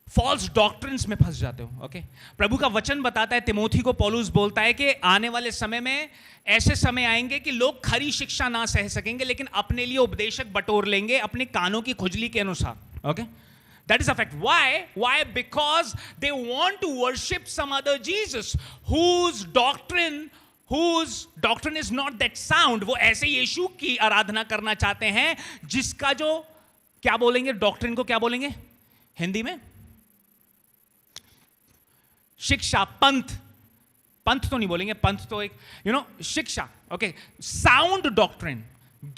फॉल्स डॉक्ट्रिन्स में फंस जाते हो. ओके, प्रभु का वचन बताता है, तिमोथी को पौलुस बोलता है कि आने वाले समय में ऐसे समय आएंगे कि लोग खरी शिक्षा ना सह सकेंगे, लेकिन अपने लिए उपदेशक बटोर लेंगे अपने कानों की खुजली के अनुसार. Okay, that is a fact. Why? Because they want to worship some other Jesus whose doctrine is not that sound. वो ऐसे यीशु की आराधना करना चाहते हैं जिसका जो, क्या बोलेंगे डॉक्ट्रिन को, क्या बोलेंगे हिंदी में? शिक्षा, पंथ तो नहीं बोलेंगे, पंथ तो एक शिक्षा. ओके, साउंड डॉक्ट्रिन,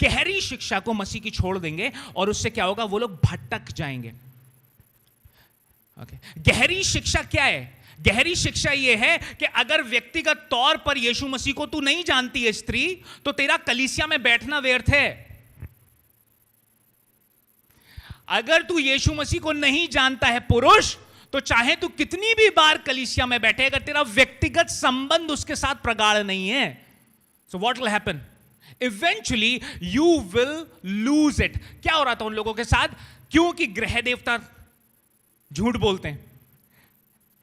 गहरी शिक्षा को मसीह की छोड़ देंगे और उससे क्या होगा? वो लोग भटक जाएंगे. ओके, गहरी शिक्षा क्या है? गहरी शिक्षा यह है कि अगर व्यक्तिगत तौर पर यीशु मसीह को तू नहीं जानती है स्त्री, तो तेरा कलीसिया में बैठना व्यर्थ है. अगर तू यीशु मसीह को नहीं जानता है पुरुष, तो चाहे तू कितनी भी बार कलीसिया में बैठे, अगर तेरा व्यक्तिगत संबंध उसके साथ प्रगाढ़ नहीं है, so what will happen? Eventually you will lose it. क्या हो रहा था उन लोगों के साथ? क्योंकि ग्रह देवता झूठ बोलते हैं.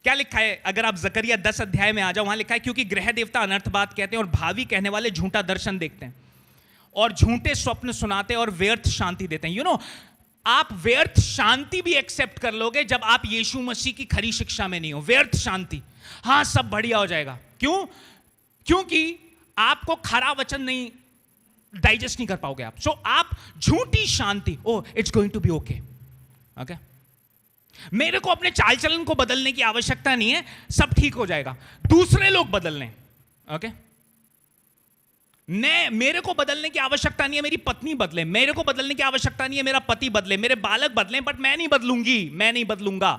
क्या लिखा है? अगर आप जकरिया 10 अध्याय में आ जाओ, वहां लिखा है, क्योंकि ग्रह देवता अनर्थ बात कहते हैं और भावी कहने वाले झूठा दर्शन देखते हैं और झूठे स्वप्न सुनाते हैं और व्यर्थ शांति देते हैं. आप व्यर्थ शांति भी एक्सेप्ट कर लोगे जब आप यीशु मसीह की खरी शिक्षा में नहीं हो. व्यर्थ शांति, हाँ सब बढ़िया हो जाएगा. क्यों? क्योंकि आपको खरा वचन नहीं डाइजेस्ट नहीं कर पाओगे आप. सो आप झूठी शांति, oh it's going to be okay. Okay, मेरे को अपने चाल चलन को बदलने की आवश्यकता नहीं है, सब ठीक हो जाएगा. दूसरे लोग बदल लें. ओके, मेरे को बदलने की आवश्यकता नहीं है, मेरी पत्नी बदले. मेरे को बदलने की आवश्यकता नहीं है, मेरा पति बदले, मेरे बालक बदले, बट मैं नहीं बदलूंगी, मैं नहीं बदलूंगा.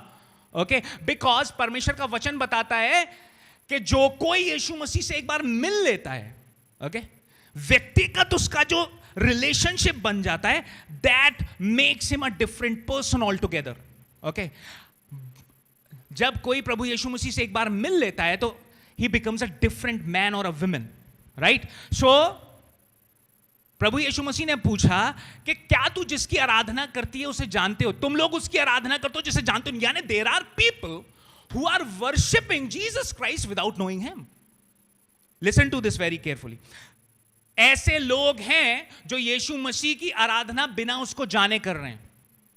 ओके, बिकॉज परमेश्वर का वचन बताता है कि जो कोई यीशु मसीह से एक बार मिल लेता है, ओके, व्यक्तिगत उसका जो रिलेशनशिप बन जाता है, that makes him a different person all together. Okay, जब कोई प्रभु यीशु मसीह से एक बार मिल लेता है तो ही बिकम्स अ डिफरेंट मैन और अ वुमन. राइट? सो प्रभु यीशु मसीह ने पूछा कि क्या तू जिसकी आराधना करती है उसे जानते हो? तुम लोग उसकी आराधना करते हो जिसे जानते हो. यानी there are people who are worshipping Jesus Christ without knowing him. Listen to this very carefully. ऐसे लोग हैं जो यीशु मसीह की आराधना बिना उसको जाने कर रहे हैं.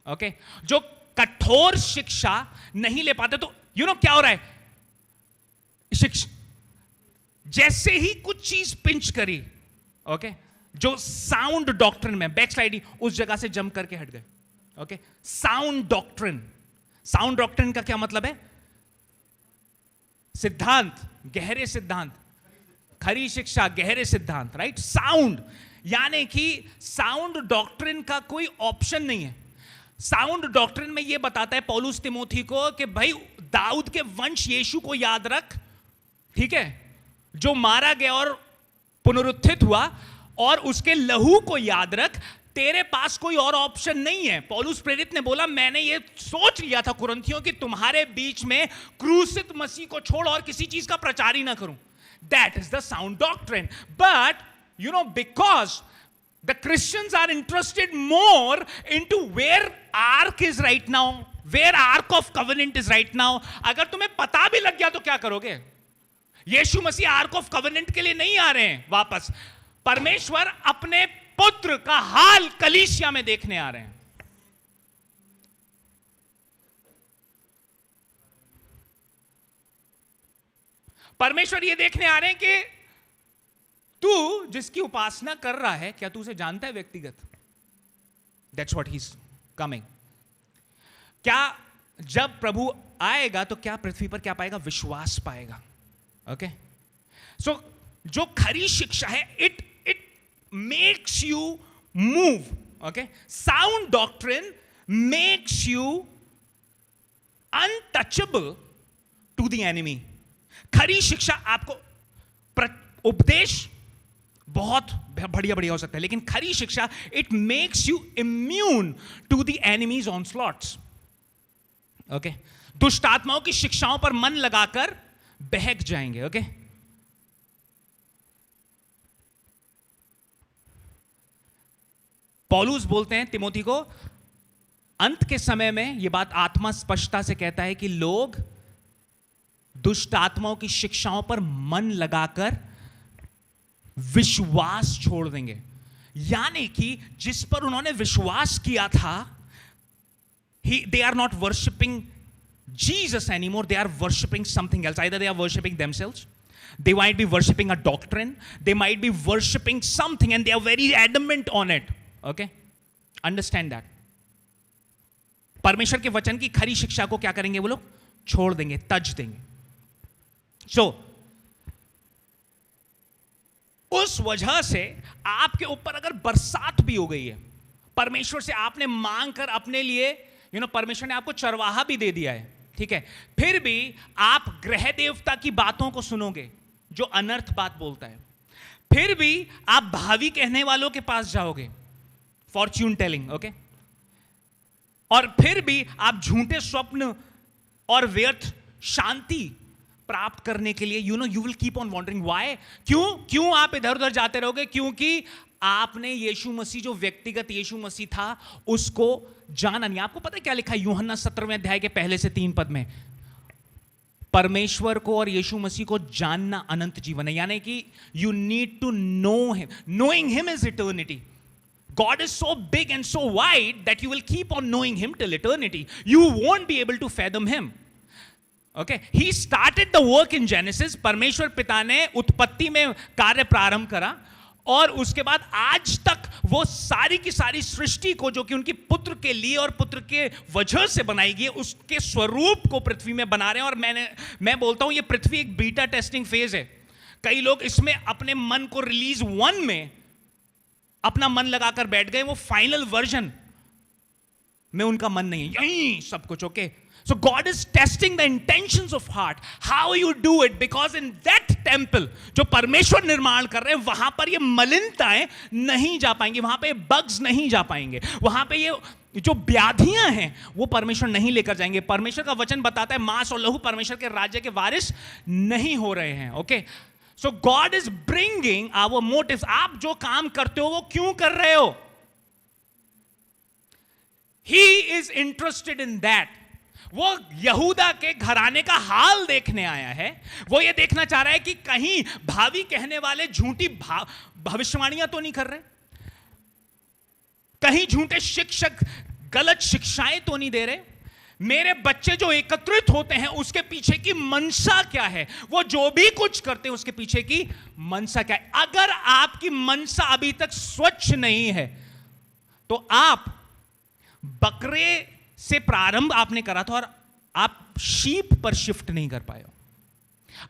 ओके, जो कठोर शिक्षा नहीं ले पाते. तो क्या हो रहा है? शिक्षा जैसे ही कुछ चीज पिंच करी, ओके, जो साउंड डॉक्ट्रिन में बैकस्लाइडिंग, उस जगह से जंप करके हट गए. ओके, साउंड डॉक्ट्रिन का क्या मतलब है? सिद्धांत, गहरे सिद्धांत, खरी शिक्षा, गहरे सिद्धांत, राइट? साउंड, यानी कि साउंड डॉक्ट्रिन का कोई ऑप्शन नहीं है। साउंड डॉक्ट्रिन में यह बताता है पौलुस तिमोथी को कि भाई दाऊद के वंश यीशु को याद रख, ठीक है, जो मारा गया और पुनरुत्थित हुआ, और उसके लहू को याद रख। तेरे पास कोई और ऑप्शन नहीं है। पौलुस प्रेरित ने बोला, मैंने ये सोच लिया था कुरिन्थियों कि तुम्हारे बीच में क्रूसित मसीह को छोड़ और किसी चीज का प्रचार ही ना करूं। That is the sound doctrine. But you know, because the Christians are interested more into where ark is right now, where ark of covenant is right now. अगर तुम्हें पता भी लग गया तो क्या करोगे? यीशु मसीह आर्क ऑफ कवेनेंट के लिए नहीं आ रहे हैं वापस। परमेश्वर अपने पुत्र का हाल कलीसिया में देखने आ रहे हैं। परमेश्वर ये देखने आ रहे हैं कि तू जिसकी उपासना कर रहा है, क्या तू उसे जानता है व्यक्तिगत? That's what he is coming. क्या जब प्रभु आएगा तो क्या पृथ्वी पर क्या पाएगा? विश्वास पाएगा। ओके, सो जो खरी शिक्षा है, it makes you move. Okay, sound doctrine makes you untouchable to the enemy. खरी शिक्षा आपको, उपदेश बहुत बढ़िया बढ़िया हो सकता है, लेकिन खरी शिक्षा it makes you immune to the enemies onslaughts. Okay, दुष्ट आत्माओं की शिक्षाओं पर मन लगाकर बहक जाएंगे। ओके, पौलुस बोलते हैं तिमोथी को, अंत के समय में यह बात आत्मा स्पष्टता से कहता है कि लोग दुष्ट आत्माओं की शिक्षाओं पर मन लगाकर विश्वास छोड़ देंगे। यानी कि जिस पर उन्होंने विश्वास किया था, they are not worshipping Jesus anymore, they are worshipping something else. Either they are worshipping themselves, they might be worshipping a doctrine, they might be worshipping something and they are very adamant on it. Okay, understand that. परमेश्वर के वचन की खरी शिक्षा को क्या करेंगे वो लोग? छोड़ देंगे, तज देंगे। सो उस वजह से आपके ऊपर अगर बरसात भी हो गई है, परमेश्वर से आपने मांग कर अपने लिए, परमेश्वर ने आपको चरवाहा भी दे दिया है, ठीक है, फिर भी आप ग्रह देवता की बातों को सुनोगे जो अनर्थ बात बोलता है, फिर भी आप भावी कहने वालों के पास जाओगे, फॉर्च्यून टेलिंग। ओके, और फिर भी आप झूठे स्वप्न और व्यर्थ शांति प्राप्त करने के लिए you will keep on wondering why. क्यों आप इधर उधर जाते रहोगे? क्योंकि आपने यीशु मसीह, जो व्यक्तिगत यीशु मसीह था, उसको जाना नहीं। आपको पता है क्या लिखा है यूहन्ना 17वें अध्याय के पहले से 3 पद में? परमेश्वर को और यीशु मसीह को जानना अनंत जीवन है। यानी कि you need to know him, knowing him is eternity. God is so big and so wide that you will keep on knowing him till eternity. You won't be able to fathom him. Okay, he started the work in Genesis. परमेश्वर पिता ने उत्पत्ति में कार्य प्रारंभ करा, और उसके बाद आज तक वो सारी की सारी सृष्टि को, जो कि उनकी पुत्र के लिए और पुत्र के वजह से बनाई गई, उसके स्वरूप को पृथ्वी में बना रहे हैं। और मैं बोलता हूं ये पृथ्वी एक बीटा टेस्टिंग फेज है। कई लोग इसमें अपने मन को रिलीज 1 में अपना मन लगाकर बैठ गए, वो फाइनल वर्जन में उनका मन नहीं है, यही सब कुछ। Okay, so God is testing the intentions of heart, how you do it, because in that temple जो परमेश्वर निर्माण कर रहे हैं, वहां पर ये मलिनताएं नहीं जा पाएंगी, वहां पे बग्स नहीं जा पाएंगे, वहां पे ये जो व्याधियां हैं वो परमेश्वर नहीं लेकर जाएंगे। परमेश्वर का वचन बताता है मांस और लहू परमेश्वर के राज्य के वारिस नहीं हो रहे हैं। Okay, so God is bringing our motives. आप जो काम करते हो वो क्यों कर रहे हो? ही इज इंटरेस्टेड इन दैट। वो यहूदा के घराने का हाल देखने आया है। वो ये देखना चाह रहा है कि कहीं भावी कहने वाले झूठी भविष्यवाणियां तो नहीं कर रहे, कहीं झूठे शिक्षक गलत शिक्षाएं तो नहीं दे रहे। मेरे बच्चे जो एकत्रित होते हैं उसके पीछे की मनसा क्या है? वो जो भी कुछ करते हैं उसके पीछे की मनसा क्या है? अगर आपकी मनसा अभी तक स्वच्छ नहीं है तो आप बकरे से प्रारंभ आपने करा था और आप शीप पर शिफ्ट नहीं कर पाए हो।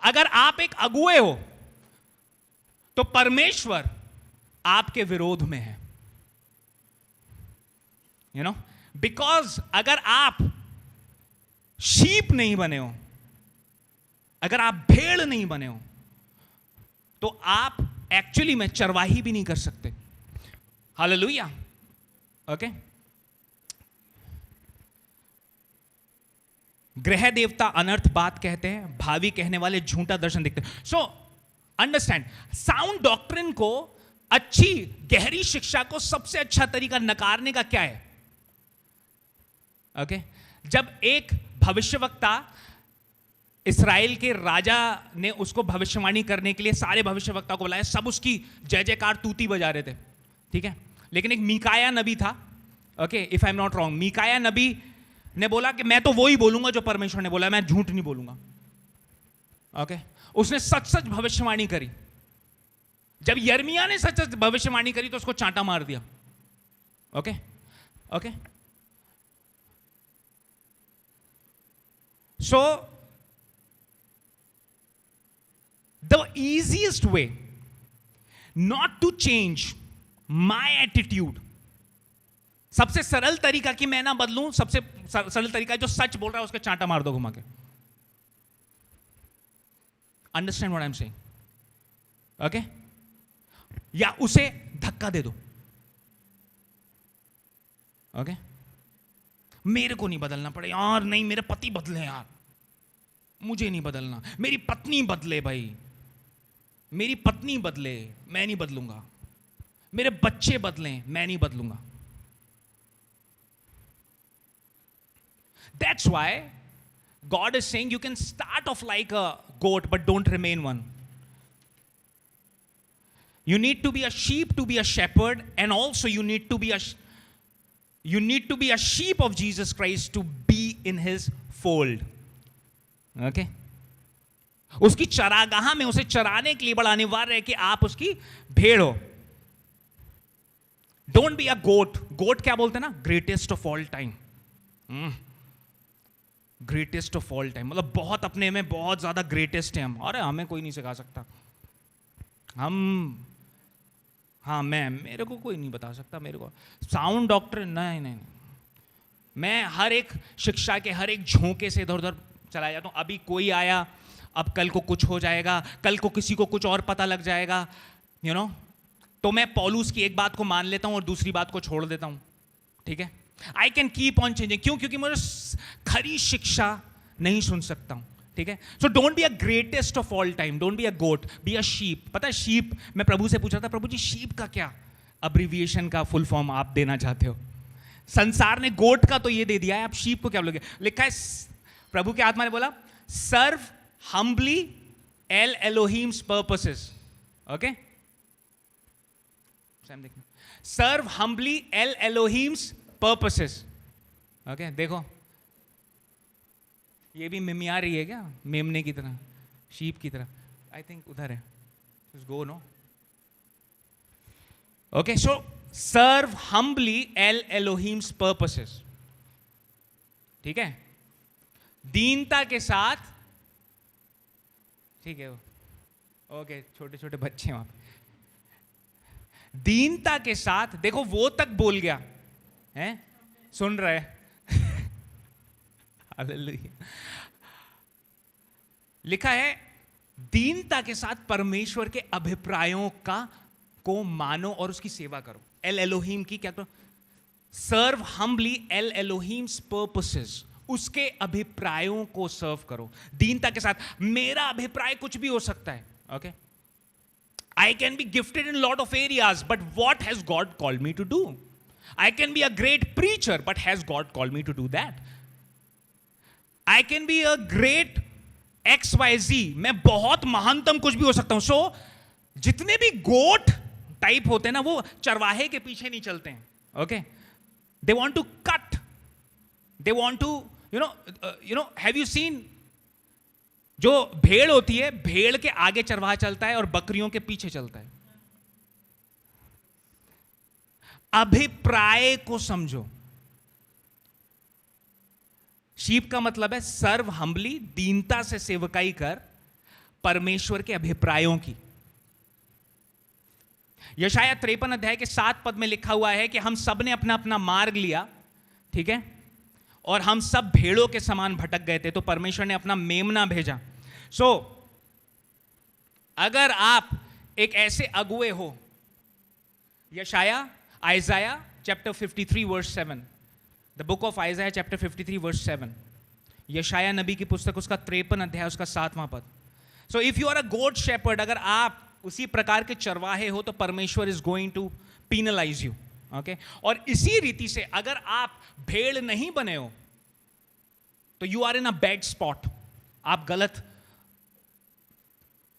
अगर आप एक अगुए हो तो परमेश्वर आपके विरोध में है, यू नो, बिकॉज अगर आप शीप नहीं बने हो, अगर आप भेड़ नहीं बने हो, तो आप एक्चुअली में चरवाही भी नहीं कर सकते। हालेलुया। ओके, ग्रह देवता अनर्थ बात कहते हैं, भावी कहने वाले झूठा दर्शन देखते हैं। सो अंडरस्टैंड, साउंड डॉक्ट्रिन को, अच्छी गहरी शिक्षा को सबसे अच्छा तरीका नकारने का क्या है? ओके, जब एक भविष्यवक्ता, इस्राएल के राजा ने उसको भविष्यवाणी करने के लिए सारे भविष्यवक्ता को बुलाया, सब उसकी जय जयकार तूती बजा रहे थे, ठीक है, लेकिन एक मीकाया नबी था, okay, if I am not wrong, मीकाया नबी ने बोला कि मैं तो वो ही बोलूंगा जो परमेश्वर ने बोला, मैं झूठ नहीं बोलूंगा। ओके, उसने सच सच भविष्यवाणी करी। जब यर्मिया ने सच सच भविष्यवाणी करी तो उसको चांटा मार दिया। Okay, okay, so the easiest way not to change my attitude, सबसे सरल तरीका कि मैं ना बदलूं, सबसे सरल तरीका जो सच बोल रहा है उसके चांटा मार दो घुमा के। Understand what I am saying? Okay, या उसे धक्का दे दो। ओके, मेरे को नहीं बदलना पड़े यार, नहीं मेरे पति बदले यार, मुझे नहीं बदलना, मेरी पत्नी बदले भाई, मेरी पत्नी बदले, मैं नहीं बदलूंगा, मेरे बच्चे बदलें, मैं नहीं बदलूंगा। That's why God is saying you can start off like a goat but don't remain one. You need to be a sheep to be a shepherd, and also you need to be a sheep of Jesus Christ to be in his fold. Okay? उसकी चरागाह में उसे चराने के लिए बड़ा अनिवार्य है कि आप उसकी भेड़ हो। डोंट बी अ गोट। गोट क्या बोलते हैं ना? Greatest of all time. Greatest of all time मतलब बहुत अपने में बहुत ज्यादा ग्रेटेस्ट है हम। अरे हमें कोई नहीं सिखा सकता, हम, हाँ मेरे को कोई नहीं बता सकता, मेरे को साउंड डॉक्टर नहीं, मैं हर एक शिक्षा के हर एक झोंके से इधर उधर चला जाता हूँ। अभी कोई आया, अब कल को कुछ हो जाएगा, कल को किसी को कुछ और पता लग जाएगा, यू नो, तो मैं पौलुस की एक बात को मान लेता हूँ और दूसरी बात को छोड़ देता हूँ। ठीक है, I can keep on changing. क्यों? क्योंकि मुझे खरी शिक्षा नहीं सुन सकता हूँ। ठीक है, so don't be a greatest of all time, don't be a goat, be a sheep. पता है शीप, मैं प्रभु से पूछ रहा था, प्रभु जी शीप का क्या अब्रिविएशन का फुल फॉर्म आप देना चाहते हो? संसार ने गोट का तो ये दे दिया है, आप शीप को क्या बोलोगे? लिखा है, प्रभु के आत्मा ने बोला, सर्व हम्बली एल एलोहिम्स पर्पसेस। ओके, सर्व हम्बली एल एलोहिम्स पर्पसेस। ओके, देखो ये भी मिमिया रही है क्या, मेमने की तरह, शीप की तरह? आई थिंक उधर है, गो नो। ओके, सो सर्व हम्बली एल एलोहिम्स पर्पसेस। ठीक है, दीनता के साथ। ठीक है, ओके, छोटे छोटे बच्चे वहां पे, दीनता के साथ। देखो वो तक बोल गया है, सुन रहे? हालेलुया। लिखा है, दीनता के साथ परमेश्वर के अभिप्रायों को मानो और उसकी सेवा करो। एल एलोहिम की क्या करो? सर्व हम्बली एल एलोहिम्स पर्पसेस, उसके अभिप्रायों को सर्व करो दीनता के साथ। मेरा अभिप्राय कुछ भी हो सकता है। Okay, I can be gifted in a lot of areas, but what has God called me to do? I can be a great preacher, but has God called me to do that? I can be a great XYZ, मैं बहुत महानतम कुछ भी हो सकता हूं। सो जितने भी गोट टाइप होते हैं ना, वो चरवाहे के पीछे नहीं चलते हैं। Okay, they want to cut, they want to, you know, have you seen, जो भेड़ होती है, भेड़ के आगे चरवाहा चलता है और बकरियों के पीछे चलता है। अभिप्राय को समझो। शीप का मतलब है सर्व हम्बली, दीनता से सेवकाई कर, परमेश्वर के अभिप्रायों की। यशाया 53 अध्याय के 7 पद में लिखा हुआ है कि हम सब ने अपना अपना मार्ग लिया, ठीक है, और हम सब भेड़ों के समान भटक गए थे, तो परमेश्वर ने अपना मेमना भेजा। अगर आप एक ऐसे अगुए हो, यशाया, Isaiah chapter 53 verse 7, the book of Isaiah chapter 53 verse 7, यशाया नबी की पुस्तक उसका 53 अध्याय उसका 7वां पद। So if you are a good shepherd, अगर आप उसी प्रकार के चरवाहे हो, तो परमेश्वर is going to penalise you, okay. और इसी रीति से अगर आप भेड़ नहीं बने हो, तो you are in a bad spot, आप गलत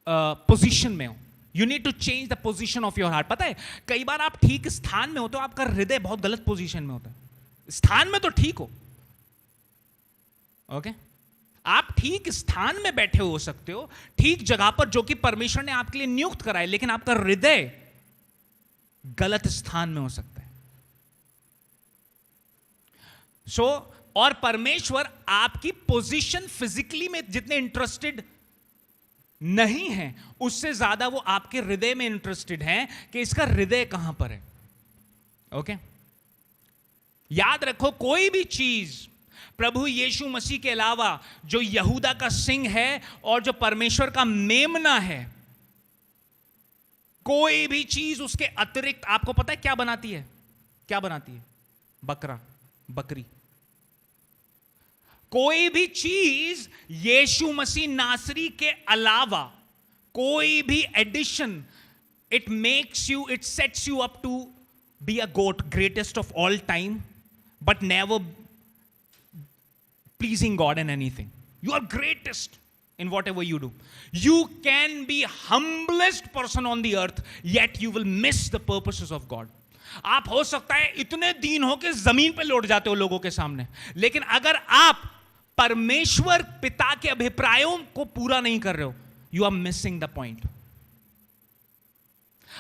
पोजीशन में हो। You need to change the position of your heart. पता है, कई बार आप ठीक स्थान में हो तो आपका हृदय बहुत गलत पोजीशन में होता है। स्थान में तो ठीक हो, ओके, आप ठीक स्थान में बैठे हो सकते हो, ठीक जगह पर जो कि परमेश्वर ने आपके लिए नियुक्त करा है, लेकिन आपका हृदय गलत स्थान में हो सकता है। और परमेश्वर आपकी पोजीशन फिजिकली में जितने इंटरेस्टेड नहीं है, उससे ज्यादा वो आपके हृदय में इंटरेस्टेड है कि इसका हृदय कहां पर है, ओके। याद रखो, कोई भी चीज प्रभु यीशु मसीह के अलावा जो यहूदा का सिंह है और जो परमेश्वर का मेमना है, कोई भी चीज उसके अतिरिक्त आपको पता है क्या बनाती है? क्या बनाती है? बकरा, बकरी। कोई भी चीज यीशु मसीह नासरी के अलावा, कोई भी addition, it makes you, it sets you up to be a goat, greatest of all time, but never pleasing God in anything. You are greatest in whatever you do. You can be humblest person on the earth, yet you will miss the purposes of God. आप हो सकता है इतने दीन हो कि जमीन पे लौट जाते हो लोगों के सामने, लेकिन अगर आप परमेश्वर पिता के अभिप्रायों को पूरा नहीं कर रहे हो, you are missing the point.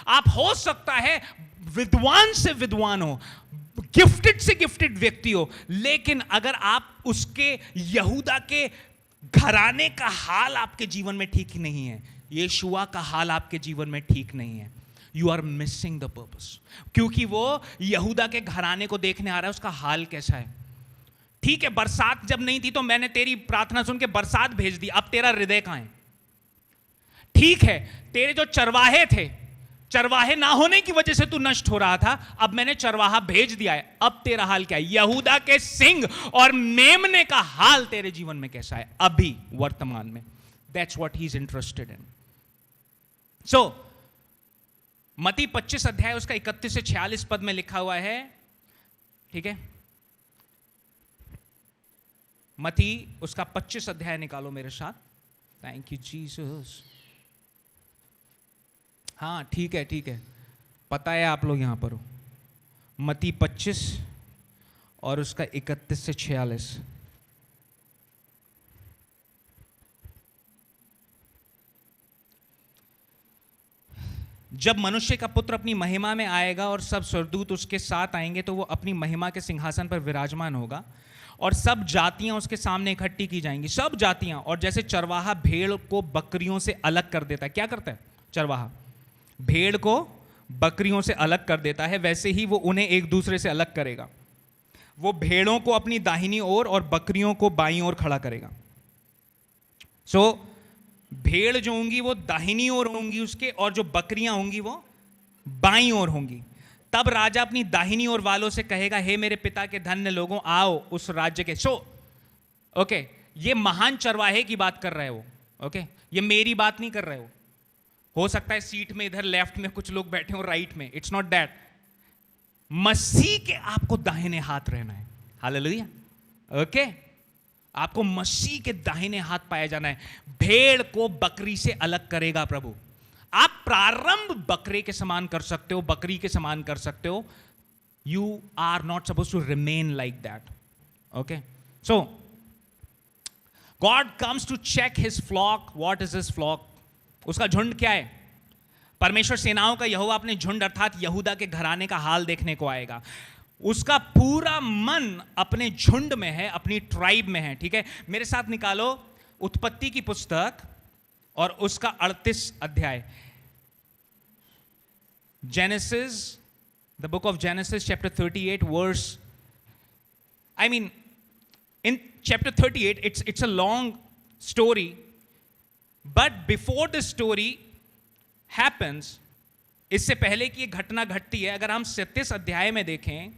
आप हो सकता है विद्वान से विद्वान हो, गिफ्टेड से गिफ्टेड व्यक्ति हो, लेकिन अगर आप उसके यहूदा के घराने का हाल आपके जीवन में ठीक नहीं है, यीशुआ का हाल आपके जीवन में ठीक नहीं है, you are missing the purpose. क्योंकि वो यहूदा के घराने को देखने आ रहा है, उसका हाल कैसा है। ठीक है, बरसात जब नहीं थी तो मैंने तेरी प्रार्थना सुन के बरसात भेज दी, अब तेरा हृदय कहां है? ठीक है, तेरे जो चरवाहे थे, चरवाहे ना होने की वजह से तू नष्ट हो रहा था, अब मैंने चरवाहा भेज दिया है, अब तेरा हाल क्या है? यहूदा के सिंह और मेमने का हाल तेरे जीवन में कैसा है अभी वर्तमान में? That's what he is interested in. So मत्ती 25 अध्याय उसका 31 से 46 पद में लिखा हुआ है, ठीक है, मत्ती उसका 25 अध्याय निकालो मेरे साथ। Thank you Jesus. हाँ ठीक है, ठीक है, पता है आप लोग यहां पर हो। मत्ती 25 और उसका 31 से 46। जब मनुष्य का पुत्र अपनी महिमा में आएगा और सब स्वर्गदूत उसके साथ आएंगे, तो वो अपनी महिमा के सिंहासन पर विराजमान होगा और सब जातियां उसके सामने इकट्ठी की जाएंगी, सब जातियां। और जैसे चरवाहा भेड़ को बकरियों से अलग कर देता है, क्या करता है चरवाहा? भेड़ को बकरियों से अलग कर देता है, वैसे ही वो उन्हें एक दूसरे से अलग करेगा। वो भेड़ों को अपनी दाहिनी ओर और बकरियों को बाईं ओर खड़ा करेगा। सो भेड़ जो होंगी वो दाहिनी ओर होंगी उसके, और जो बकरियां होंगी वो बाईं ओर होंगी। तब राजा अपनी दाहिनी ओर वालों से कहेगा, हे मेरे पिता के धन्य लोगों, आओ उस राज्य के। सो ओके, ये महान चरवाहे की बात कर रहे हो, ओके, ये मेरी बात नहीं कर रहे हो सकता है सीट में इधर लेफ्ट में कुछ लोग बैठे हो, राइट में, इट्स नॉट दैट। मसीह के आपको दाहिने हाथ रहना है, हालेलुया, ओके, आपको मसीह के दाहिने हाथ पाया जाना है। भेड़ को बकरी से अलग करेगा प्रभु। आप प्रारंभ बकरे के समान कर सकते हो, बकरी के समान कर सकते हो, you are not suppose to remain like that, okay. So God comes to check his flock. What is his flock? उसका झुंड क्या है? परमेश्वर सेनाओं का यहोवा अपने झुंड अर्थात यहूदा के घराने का हाल देखने को आएगा। उसका पूरा मन अपने झुंड में है, अपनी ट्राइब में है, ठीक है। मेरे साथ निकालो उत्पत्ति की पुस्तक और उसका 38 अध्याय। Genesis, the book of Genesis chapter 38 verse, I mean, in chapter 38, it's a long story, but before the story happens, इससे पहले कि ये घटना घटती है, अगर हम 37 अध्याय में देखें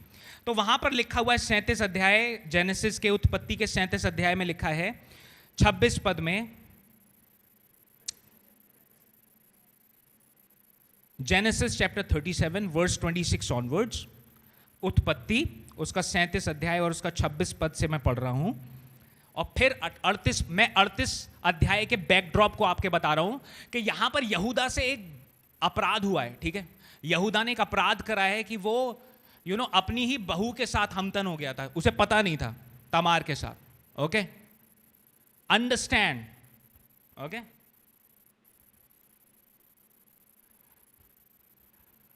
तो वहां पर लिखा हुआ है, 37 अध्याय जेनेसिस के, उत्पत्ति के 37 अध्याय में लिखा है 26 पद में, जेनेसिस चैप्टर 37 वर्स 26 ऑनवर्ड्स, उत्पत्ति उसका 37 अध्याय और उसका 26 पद से मैं पढ़ रहा हूं। और फिर 38 अध्याय के बैकड्रॉप को आपके बता रहा हूं कि यहां पर यहूदा से एक अपराध हुआ है। ठीक है, यहूदा ने एक अपराध करा है कि वो अपनी ही बहू के साथ हमतन हो गया था, उसे पता नहीं था, तमार के साथ। Okay, understand? ओके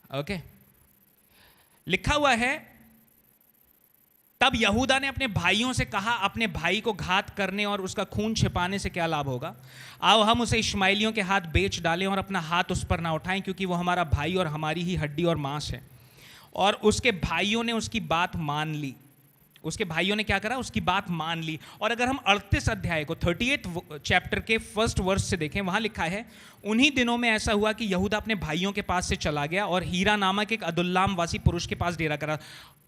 ओके, लिखा हुआ है, तब यहूदा ने अपने भाइयों से कहा, अपने भाई को घात करने और उसका खून छिपाने से क्या लाभ होगा? आओ हम उसे इश्माइलियों के हाथ बेच डालें और अपना हाथ उस पर ना उठाएं, क्योंकि वो हमारा भाई और हमारी ही हड्डी और मांस है। और उसके भाइयों ने उसकी बात मान ली। उसके भाइयों ने क्या करा? उसकी बात मान ली। और अगर हम 38 अध्याय को 38 चैप्टर के फर्स्ट वर्स से देखें, वहां लिखा है, उन्हीं दिनों में ऐसा हुआ कि यहूदा अपने भाइयों के पास से चला गया और हीरा नामक एक अदुल्लाम वासी पुरुष के पास डेरा करा।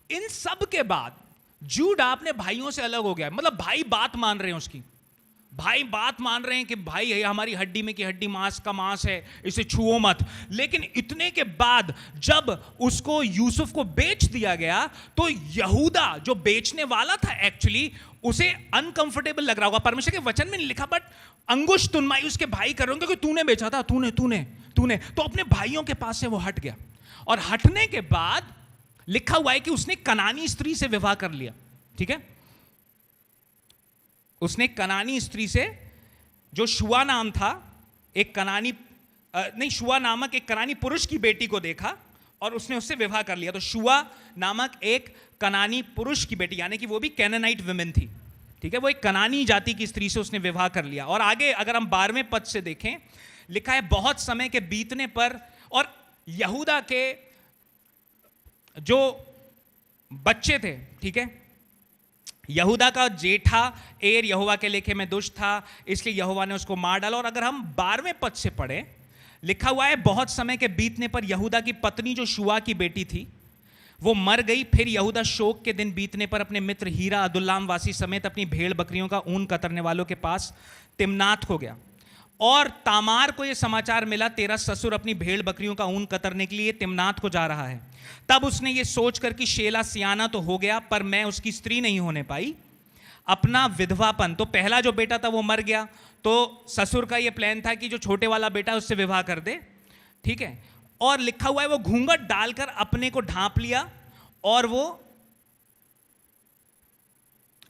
इन सब के बाद जूडा अपने भाइयों से अलग हो गया। मतलब भाई बात मान रहे हैं उसकी, भाई बात मान रहे हैं कि भाई है हमारी हड्डी में की हड्डी, मांस का मांस है, इसे छुओ मत। लेकिन इतने के बाद जब उसको यूसुफ को बेच दिया गया तो यहूदा जो बेचने वाला था एक्चुअली उसे अनकंफर्टेबल लग रहा होगा। परमेश्वर के वचन में नहीं लिखा, बट अंगुश तुनमाई उसके भाई कर रहे होंगे कि तूने बेचा था, तूने तूने तूने तो अपने भाइयों के पास से वो हट गया। और हटने के बाद लिखा हुआ है कि उसने कनानी स्त्री से विवाह कर लिया। ठीक है, उसने कनानी स्त्री से, जो शुआ नाम था, एक कनानी नहीं, शुआ नामक एक कनानी पुरुष की बेटी को देखा और उसने उससे विवाह कर लिया। तो शुआ नामक एक कनानी पुरुष की बेटी, यानी कि वो भी कैनानाइट विमेन थी। ठीक है, वो एक कनानी जाति की स्त्री से उसने विवाह कर लिया। और आगे अगर हम 12वें पद से देखें, लिखा है, बहुत समय के बीतने पर, और यहूदा के जो बच्चे थे, ठीक है, यहूदा का जेठा एर यहोवा के लेखे में दुष्ट था, इसलिए यहोवा ने उसको मार डाला। और अगर हम 12वें पद से पढ़े, लिखा हुआ है, बहुत समय के बीतने पर यहूदा की पत्नी जो शुआ की बेटी थी वो मर गई। फिर यहूदा शोक के दिन बीतने पर अपने मित्र हीरा अदुल्लाम वासी समेत अपनी भेड़ बकरियों का ऊन कतरने वालों के पास तिम्नात हो गया। और तामार को यह समाचार मिला, तेरा ससुर अपनी भेड़ बकरियों का ऊन कतरने के लिए तिम्नात को जा रहा है। तब उसने ये सोचकर कि शेला सियाना तो हो गया, पर मैं उसकी स्त्री नहीं होने पाई, अपना विधवापन, तो पहला जो बेटा था वो मर गया, तो ससुर का ये प्लान था कि जो छोटे वाला बेटा उससे विवाह कर दे। ठीक है, और लिखा हुआ है, वो घूंघट डालकर अपने को ढांप लिया और वो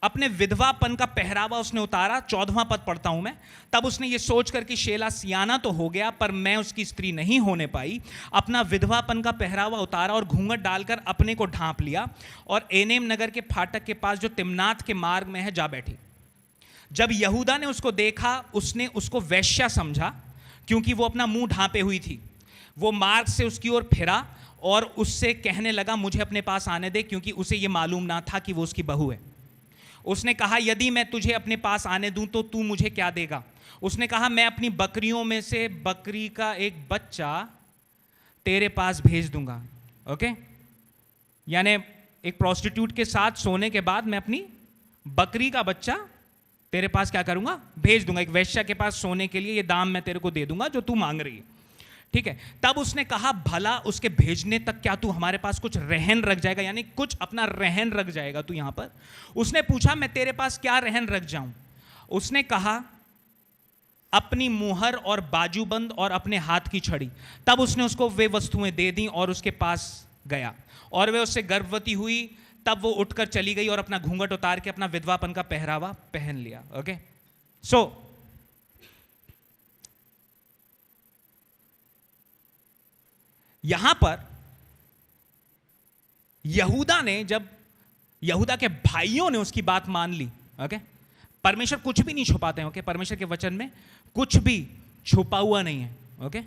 अपने विधवापन का पहरावा उसने उतारा। 14वां पद पढ़ता हूं मैं। तब उसने ये सोचकर कि शेला सियाना तो हो गया, पर मैं उसकी स्त्री नहीं होने पाई, अपना विधवापन का पहरावा उतारा और घूंघट डालकर अपने को ढांप लिया और एनेम नगर के फाटक के पास जो तिम्नात के मार्ग में है जा बैठी। जब यहूदा ने उसको देखा, उसने उसको वेश्या समझा, क्योंकि वो अपना मुंह ढांपे हुई थी। वो मार्ग से उसकी ओर फिरा और उससे कहने लगा, मुझे अपने पास आने दे, क्योंकि उसे ये मालूम ना था कि वो उसकी बहू है। उसने कहा, यदि मैं तुझे अपने पास आने दूं तो तू मुझे क्या देगा? उसने कहा, मैं अपनी बकरियों में से बकरी का एक बच्चा तेरे पास भेज दूंगा। ओके, यानी एक प्रोस्टिट्यूट के साथ सोने के बाद मैं अपनी बकरी का बच्चा तेरे पास क्या करूंगा? भेज दूंगा। एक वैश्या के पास सोने के लिए ये दाम मैं तेरे को दे दूंगा जो तू मांग रही है। ठीक है, तब उसने कहा, भला उसके भेजने तक क्या तू हमारे पास कुछ रहन रख जाएगा? यानी कुछ अपना रहन रख जाएगा तू यहां पर? उसने पूछा, मैं तेरे पास क्या रहन रख जाऊं? उसने कहा, अपनी मुहर और बाजूबंद और अपने हाथ की छड़ी। तब उसने उसको वे वस्तुएं दे दी और उसके पास गया, और वे उससे गर्भवती हुई। तब वो उठकर चली गई और अपना घूंघट उतार के अपना विधवापन का पहरावा पहन लिया। ओके, सो यहां पर यहूदा ने, जब यहूदा के भाइयों ने उसकी बात मान ली, ओके, परमेश्वर कुछ भी नहीं छुपाते हैं। ओके, परमेश्वर के वचन में कुछ भी छुपा हुआ नहीं है। ओके,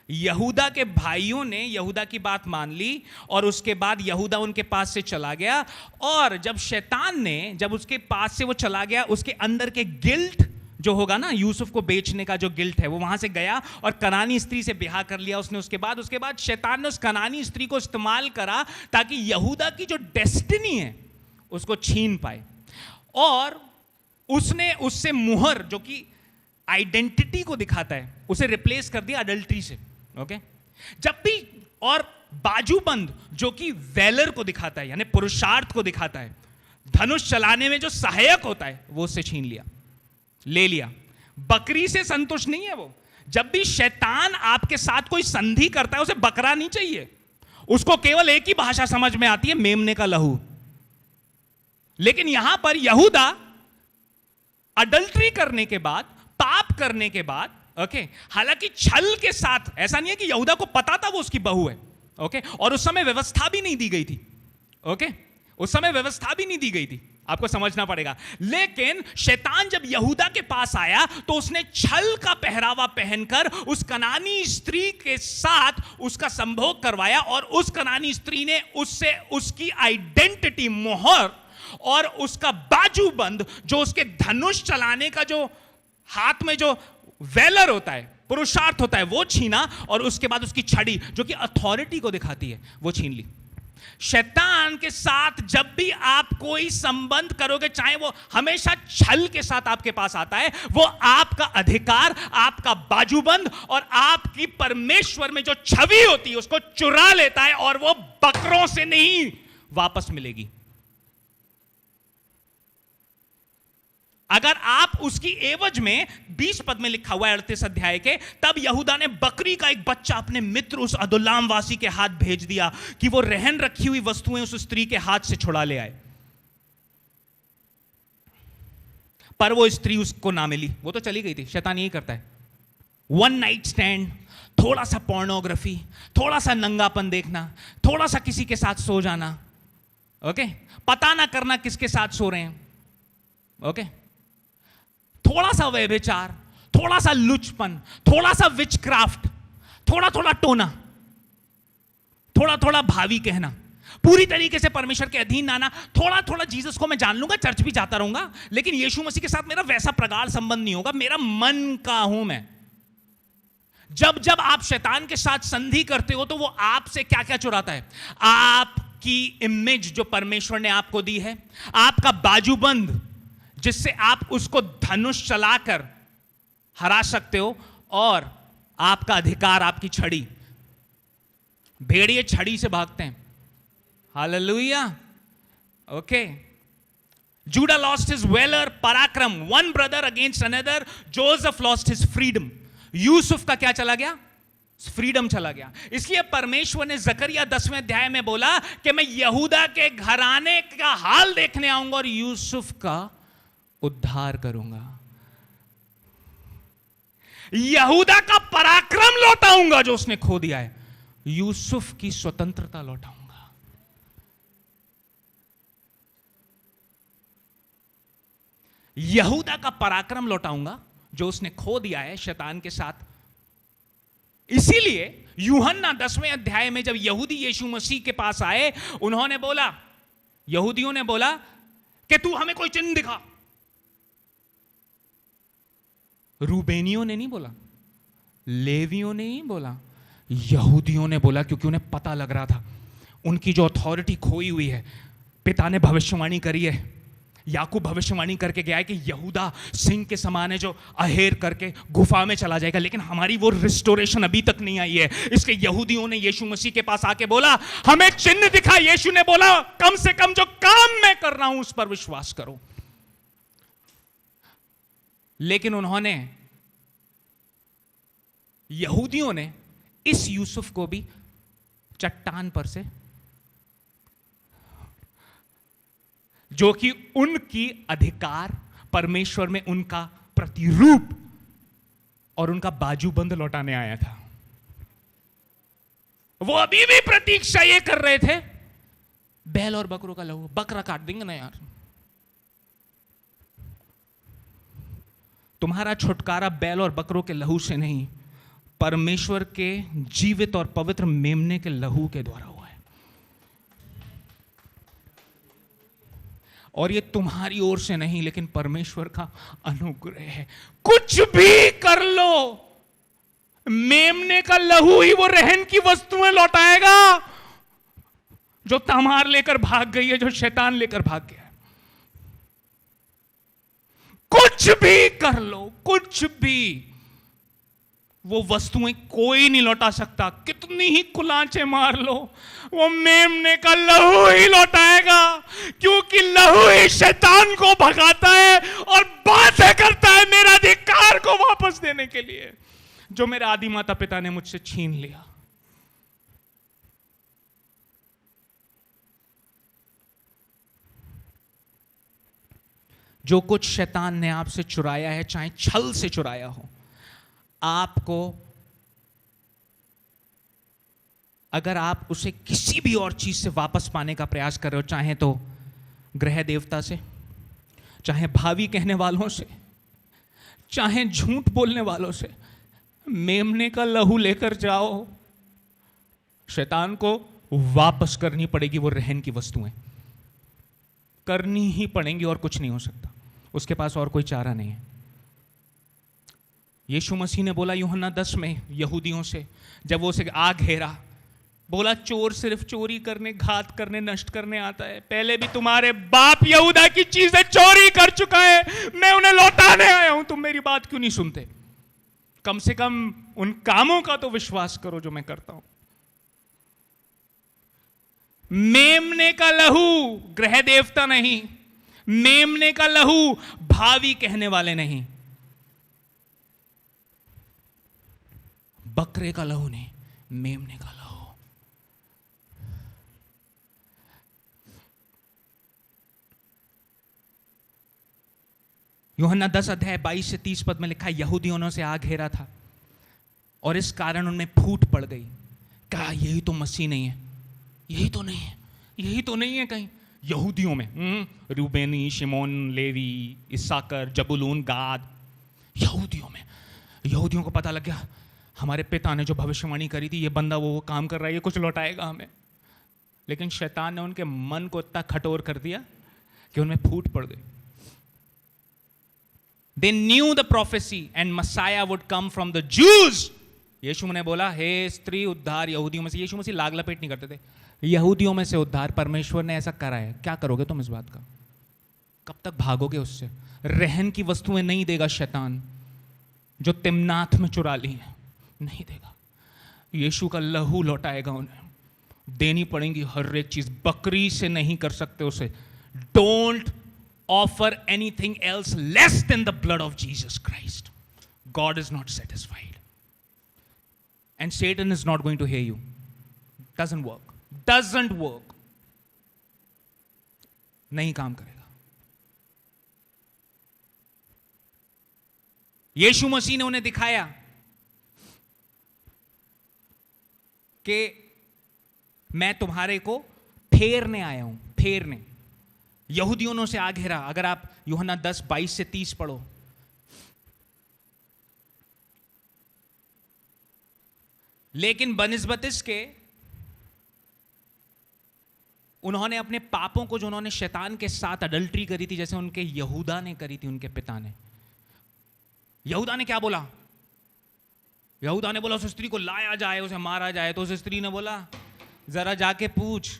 यहूदा के भाइयों ने यहूदा की बात मान ली और उसके बाद यहूदा उनके पास से चला गया, और जब शैतान ने जब उसके पास से वो चला गया, उसके अंदर के गिल्ट जो होगा ना, यूसुफ को बेचने का जो गिल्ट है, वो वहां से गया और कनानी स्त्री से ब्याह कर लिया उसने। उसके बाद शैतान ने उस कनानी स्त्री को इस्तेमाल करा ताकि यहूदा की जो डेस्टिनी है उसको छीन पाए, और उसने उससे मुहर जो कि आइडेंटिटी को दिखाता है उसे रिप्लेस कर दिया अडल्ट्री से। ओके, जब भी, और बाजूबंद जो कि वैलर को दिखाता है यानी पुरुषार्थ को दिखाता है, धनुष चलाने में जो सहायक होता है, वो उससे छीन लिया, ले लिया। बकरी से संतुष्ट नहीं है वो। जब भी शैतान आपके साथ कोई संधि करता है, उसे बकरा नहीं चाहिए, उसको केवल एक ही भाषा समझ में आती है, मेमने का लहू। लेकिन यहां पर यहूदा अडल्ट्री करने के बाद, पाप करने के बाद, ओके, हालांकि छल के साथ, ऐसा नहीं है कि यहूदा को पता था वो उसकी बहू है, ओके, और उस समय व्यवस्था भी नहीं दी गई थी, ओके, उस समय व्यवस्था भी नहीं दी गई थी, आपको समझना पड़ेगा। लेकिन शैतान जब यहूदा के पास आया तो उसने छल का पहरावा पहनकर उस कनानी स्त्री के साथ उसका संभोग करवाया, और उस कनानी स्त्री ने उससे उसकी आइडेंटिटी, मोहर और उसका बाजूबंद, जो उसके धनुष चलाने का जो हाथ में जो वेलर होता है, पुरुषार्थ होता है, वो छीना, और उसके बाद उसकी छड़ी जो कि अथॉरिटी को दिखाती है, वो छीन ली। शैतान के साथ जब भी आप कोई संबंध करोगे, चाहे वो हमेशा छल के साथ आपके पास आता है, वो आपका अधिकार, आपका बाजूबंद और आपकी परमेश्वर में जो छवि होती है उसको चुरा लेता है, और वो बकरों से नहीं वापस मिलेगी। अगर आप उसकी एवज में, 20 पद में लिखा हुआ है 38 अध्याय के, तब यहूदा ने बकरी का एक बच्चा अपने मित्र उस अदुल्लाम वासी के हाथ भेज दिया कि वो रहन रखी हुई वस्तुएं उस स्त्री के हाथ से छुड़ा ले आए, पर वो स्त्री उसको ना मिली, वो तो चली गई थी। शैतान यही करता है, वन नाइट स्टैंड, थोड़ा सा पोर्नोग्राफी, थोड़ा सा नंगापन देखना, थोड़ा सा किसी के साथ सो जाना, ओके, पता ना करना किसके साथ सो रहे हैं, ओके, थोड़ा सा व्यभिचार, थोड़ा सा लुचपन, थोड़ा सा विचक्राफ्ट, थोड़ा थोड़ा टोना, थोड़ा थोड़ा भावी कहना, पूरी तरीके से परमेश्वर के अधीन आना, थोड़ा थोड़ा जीसस को मैं जान लूंगा, चर्च भी जाता रहूंगा, लेकिन यीशु मसीह के साथ मेरा वैसा प्रगाढ़ संबंध नहीं होगा, मेरा मन का हूं मैं। जब जब आप शैतान के साथ संधि करते हो तो वो आपसे क्या क्या चुराता है? आपकी इमेज जो परमेश्वर ने आपको दी है, आपका बाजूबंद जिससे आप उसको धनुष चलाकर हरा सकते हो, और आपका अधिकार, आपकी छड़ी। भेड़िए छड़ी से भागते हैं, hallelujah, okay. Judah lost his valour, पराक्रम, one brother against another, Joseph lost his freedom. यूसुफ का क्या चला गया? फ्रीडम चला गया। इसलिए परमेश्वर ने जकरिया 10वें अध्याय में बोला कि मैं यहूदा के घराने का हाल देखने आऊंगा और यूसुफ का उद्धार करूंगा, यहूदा का पराक्रम लौटाऊंगा जो उसने खो दिया है, यूसुफ की स्वतंत्रता लौटाऊंगा। यहूदा का पराक्रम लौटाऊंगा जो उसने खो दिया है शैतान के साथ। इसीलिए यूहन्ना 10वें अध्याय में जब यहूदी यीशु मसीह के पास आए, उन्होंने बोला, यहूदियों ने बोला कि तू हमें कोई चिन्ह दिखा। रूबेनियों ने नहीं बोला, लेवियों ने नहीं बोला, यहूदियों ने बोला, क्योंकि उन्हें पता लग रहा था उनकी जो अथॉरिटी खोई हुई है। पिता ने भविष्यवाणी करी है, याकूब भविष्यवाणी करके गया है कि यहूदा सिंह के समान है जो अहेर करके गुफा में चला जाएगा, लेकिन हमारी वो रिस्टोरेशन अभी तक नहीं आई है। इसके यहूदियों ने यीशु मसीह के पास आके बोला, हमें चिन्ह दिखा। यीशु ने बोला, कम से कम जो काम मैं कर रहा हूं उस पर विश्वास करो। लेकिन उन्होंने, यहूदियों ने इस यूसुफ को भी चट्टान पर से, जो कि उनकी अधिकार, परमेश्वर में उनका प्रतिरूप और उनका बाजूबंद लौटाने आया था, वो अभी भी प्रतीक्षा ये कर रहे थे, बैल और बकरों का लहू, बकरा काट देंगे ना यार, तुम्हारा छुटकारा बैल और बकरों के लहू से नहीं, परमेश्वर के जीवित और पवित्र मेमने के लहू के द्वारा हुआ है। और ये तुम्हारी ओर से नहीं, लेकिन परमेश्वर का अनुग्रह है। कुछ भी कर लो, मेमने का लहू ही वो रहन की वस्तुएं लौटाएगा जो तमार लेकर भाग गई है, जो शैतान लेकर भाग गया है। कुछ भी कर लो, कुछ भी, वो वस्तुएं कोई नहीं लौटा सकता। कितनी ही कुलांचे मार लो, वो मेमने का लहू ही लौटाएगा, क्योंकि लहू ही शैतान को भगाता है और बातें करता है मेरा अधिकार को वापस देने के लिए, जो मेरे आदि माता पिता ने मुझसे छीन लिया। जो कुछ शैतान ने आपसे चुराया है, चाहे छल से चुराया हो, आपको अगर आप उसे किसी भी और चीज से वापस पाने का प्रयास कर रहे हो, चाहे तो ग्रह देवता से, चाहे भावी कहने वालों से, चाहे झूठ बोलने वालों से, मेमने का लहू लेकर जाओ। शैतान को वापस करनी पड़ेगी वो रहन की वस्तुएं, करनी ही पड़ेंगी और कुछ नहीं हो सकता। उसके पास और कोई चारा नहीं है। यीशु मसीह ने बोला यूहन्ना 10 में यहूदियों से, जब वो उसे आ घेरा, बोला चोर सिर्फ चोरी करने, घात करने, नष्ट करने आता है। पहले भी तुम्हारे बाप यहूदा की चीजें चोरी कर चुका है, मैं उन्हें लौटाने आया हूं। तुम मेरी बात क्यों नहीं सुनते? कम से कम उन कामों का तो विश्वास करो जो मैं करता हूं। मेमने का लहू, ग्रह देवता नहीं, मेमने का लहू, भावी कहने वाले नहीं, बकरे का लहू नहीं, मेमने का लहू। यूहन्ना 10 अध्याय 22 से 30 पद में लिखा है, यहूदियों ने उसे आ घेरा था और इस कारण उनमें फूट पड़ गई। कहा यही तो मसीह नहीं है, यही तो नहीं है, यही तो नहीं है कहीं। यहूदियों में रूबेनी, शिमोन, लेवी, इस्साकर, जबूलून, गाद, यहूदियों को पता लग गया हमारे पिता ने जो भविष्यवाणी करी थी, ये बंदा वो काम कर रहा है, ये कुछ लौटाएगा हमें। लेकिन शैतान ने उनके मन को इतना कठोर कर दिया कि उनमें फूट पड़ गई। They knew the prophecy and Messiah would come from the Jews. यीशु ने बोला, हे स्त्री, उद्धार यहूदियों में से। यीशु मसीह लाग लपेट नहीं करते थे, यहूदियों में से उद्धार परमेश्वर ने ऐसा करा है। क्या करोगे तुम इस बात का? कब तक भागोगे उससे? रहन की वस्तुएं नहीं देगा शैतान, जो तिम्नाथ में चुरा ली है, नहीं देगा। यीशु का लहू लौटाएगा उन्हें, देनी पड़ेगी हर एक चीज। बकरी से नहीं कर सकते उसे। Don't offer anything else less than the blood of Jesus Christ. God is not satisfied. And Satan is not going to hear you. Doesn't work. Doesn't work. नहीं काम करेगा। यीशु मसीह ने उन्हें दिखाया कि मैं तुम्हारे को फेरने आया हूं, फेरने। यहूदियों ने उसे आ घेरा। अगर आप यूहन्ना 10 22 से 30 पढ़ो, लेकिन बनिस्बत इसके उन्होंने अपने पापों को, जो उन्होंने शैतान के साथ अडल्ट्री करी थी, जैसे उनके यहूदा ने करी थी, उनके पिता ने। यहूदा ने क्या बोला? यहूदा ने बोला उस स्त्री को लाया जाए, उसे मारा जाए। तो उस स्त्री ने बोला, जरा जाके पूछ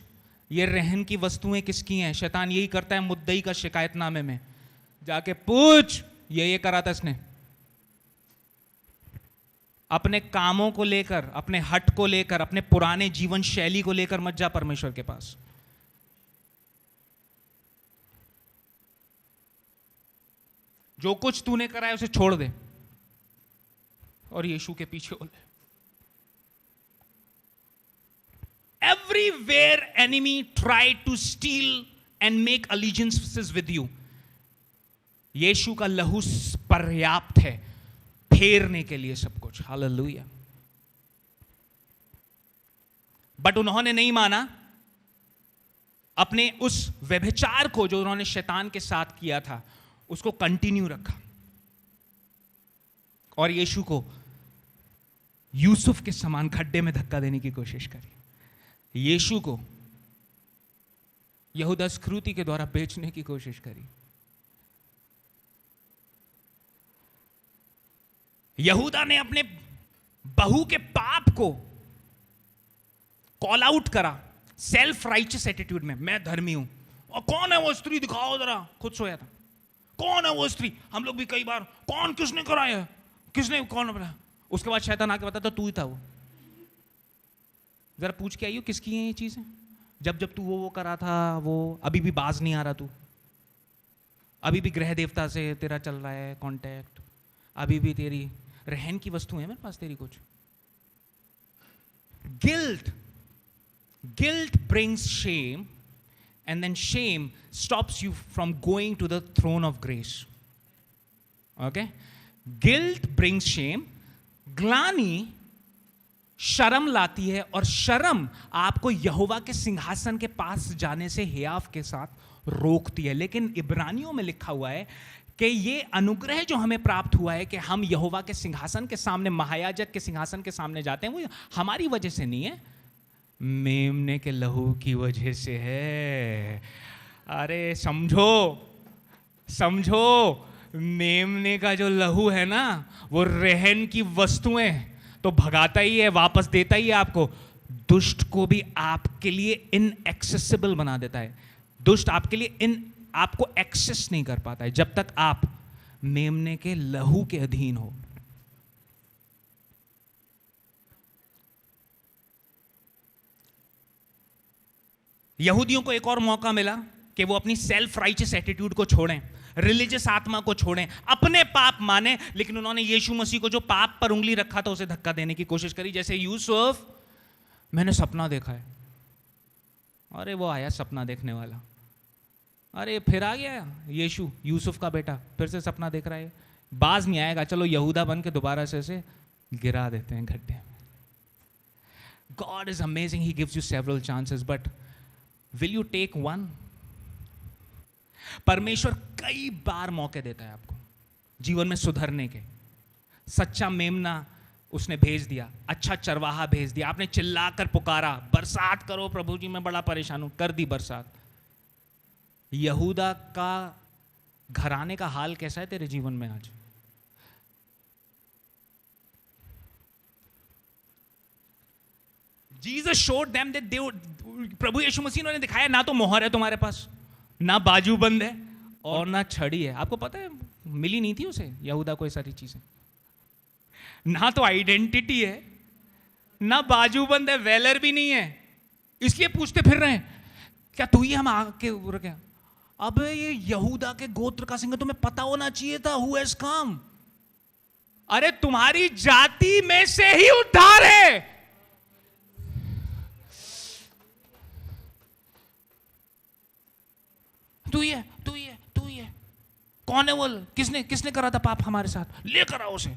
ये रहन की वस्तुएं किसकी हैं। शैतान यही करता है मुद्दई का शिकायतनामे में, जाके पूछ ये करा था इसने। अपने कामों को लेकर, अपने हट को लेकर, अपने पुराने जीवन शैली को लेकर मत जा परमेश्वर के पास। जो कुछ तूने करा है उसे छोड़ दे और यीशु के पीछे हो ले। Everywhere enemy tried to steal and make allegiances with you, यीशु का लहू पर्याप्त है फेरने के लिए सब कुछ। हालेलुया। बट उन्होंने नहीं माना। अपने उस व्यभिचार को जो उन्होंने शैतान के साथ किया था, उसको कंटिन्यू रखा। और यीशु को यूसुफ के समान खड्डे में धक्का देने की कोशिश करी, यीशु को यहूदा इस्करियोती के द्वारा बेचने की कोशिश करी। यहूदा ने अपने बहू के पाप को कॉल आउट करा सेल्फ राइचियस एटीट्यूड में, मैं धर्मी हूं। और कौन है वो स्त्री, दिखाओ जरा, खुद सोया था, कौन है वो स्त्री। हम लोग भी कई बार, कौन, किसने कराया, किसने, कौन बोला। उसके बाद शैतान आके बताता तू ही था वो। जरा पूछ के आइयो किसकी है ये चीजें। जब जब तू वो करा था, वो अभी भी बाज नहीं आ रहा, तू अभी भी ग्रह देवता से तेरा चल रहा है कांटेक्ट, अभी भी तेरी रहन की वस्तु है मेरे पास तेरी कुछ। Guilt brings shame, and then shame stops you from going to the throne of grace. Okay? Guilt brings shame. ग्लानि शर्म लाती है, और शर्म आपको यहोवा के सिंहासन के पास जाने से हियाव के साथ रोकती है। लेकिन इब्रानियों में लिखा हुआ है कि ये अनुग्रह जो हमें प्राप्त हुआ है कि हम यहोवा के सिंहासन के सामने, महायाजक के सिंहासन के सामने जाते हैं, वो हमारी वजह से नहीं है, मेमने के लहू की वजह से है। अरे समझो, समझो, मेमने का जो लहू है ना, वो रहन की वस्तुएं तो भगाता ही है, वापस देता ही है आपको। दुष्ट को भी आपके लिए इनएक्सेसिबल बना देता है। दुष्ट आपके लिए आपको एक्सेस नहीं कर पाता है जब तक आप मेमने के लहू के अधीन हो। यहूदियों को एक और मौका मिला कि वो अपनी सेल्फ राइचियस एटीट्यूड को छोड़ें, रिलीजियस आत्मा को छोड़ें, अपने पाप माने। लेकिन उन्होंने यीशु मसीह को जो पाप पर उंगली रखा था उसे धक्का देने की कोशिश करी। जैसे यूसुफ, मैंने सपना देखा है। अरे वो आया सपना देखने वाला, अरे फिर आ गया यीशु, यूसुफ का बेटा, फिर से सपना देख रहा है, बाज नहीं आएगा, चलो यहूदा बन के दोबारा से गिरा देते हैं गड्ढे में। God is amazing, he gives you several chances, but will you take one? परमेश्वर कई बार मौके देता है आपको जीवन में सुधरने के। सच्चा मेमना उसने भेज दिया, अच्छा चरवाहा भेज दिया, आपने चिल्लाकर पुकारा, बरसात करो प्रभु जी, मैं बड़ा परेशान हूं, कर दी बरसात। यहूदा का घराने का हाल कैसा है तेरे जीवन में आज? जीसस शोड देम दैट प्रभु यीशु मसीह ने दिखाया, ना तो मोहर है तुम्हारे पास, ना बाजूबंद है, और ना छड़ी है। आपको पता है मिली नहीं थी उसे, यहूदा को ये सारी चीजें। ना तो आइडेंटिटी है, ना बाजूबंद है, वेलर भी नहीं है, इसलिए पूछते फिर रहे हैं क्या तू ही हम आके क्या? अब ये यहूदा के गोत्र का सिंह, तुम्हें पता होना चाहिए था हु हैज कम। अरे तुम्हारी जाति में से ही उद्धार है। तू ही है, तू ही है, तू ही है। कौन है वो? किसने करा था पाप हमारे साथ? लेकर आओ उसे।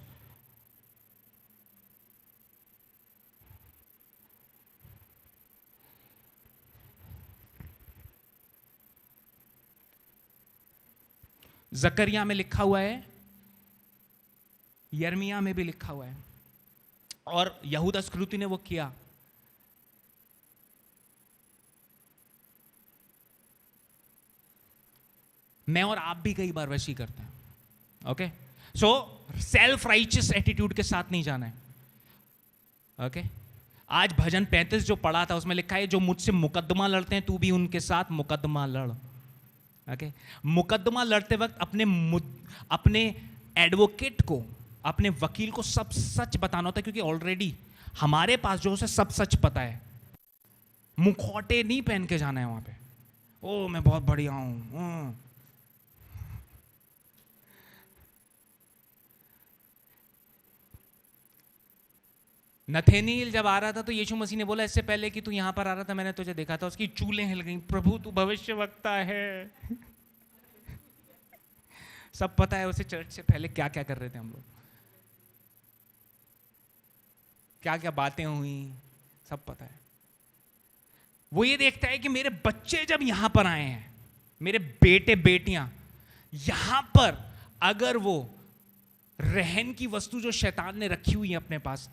जकरिया में लिखा हुआ है, यर्मिया में भी लिखा हुआ है, और यहूदा इस्करियोती ने वो किया। मैं और आप भी कई बार वैसे ही करते हैं। Okay, so self righteous attitude के साथ नहीं जाना है। ओके, आज भजन 35 जो पढ़ा था उसमें लिखा है, जो मुझसे मुकदमा लड़ते हैं तू भी उनके साथ मुकदमा लड़। ओके, मुकदमा लड़ते वक्त अपने एडवोकेट को, अपने वकील को सब सच बताना होता है, क्योंकि ऑलरेडी हमारे पास जो उसे सब सच पता है। मुखौटे नहीं पहन के जाना है वहां पे, ओ मैं बहुत बढ़िया हूं। नथेनील जब आ रहा था तो यीशु मसीह ने बोला, इससे पहले कि तू यहां पर आ रहा था मैंने तुझे देखा था। उसकी चूलें हिल गई, प्रभु तू भविष्यवक्ता है। सब पता है उसे चर्च से पहले क्या क्या कर रहे थे हम लोग, क्या क्या बातें हुई, सब पता है। वो ये देखता है कि मेरे बच्चे जब यहां पर आए हैं, मेरे बेटे बेटियां यहां पर, अगर वो रहन की वस्तु जो शैतान ने रखी हुई है अपने पास,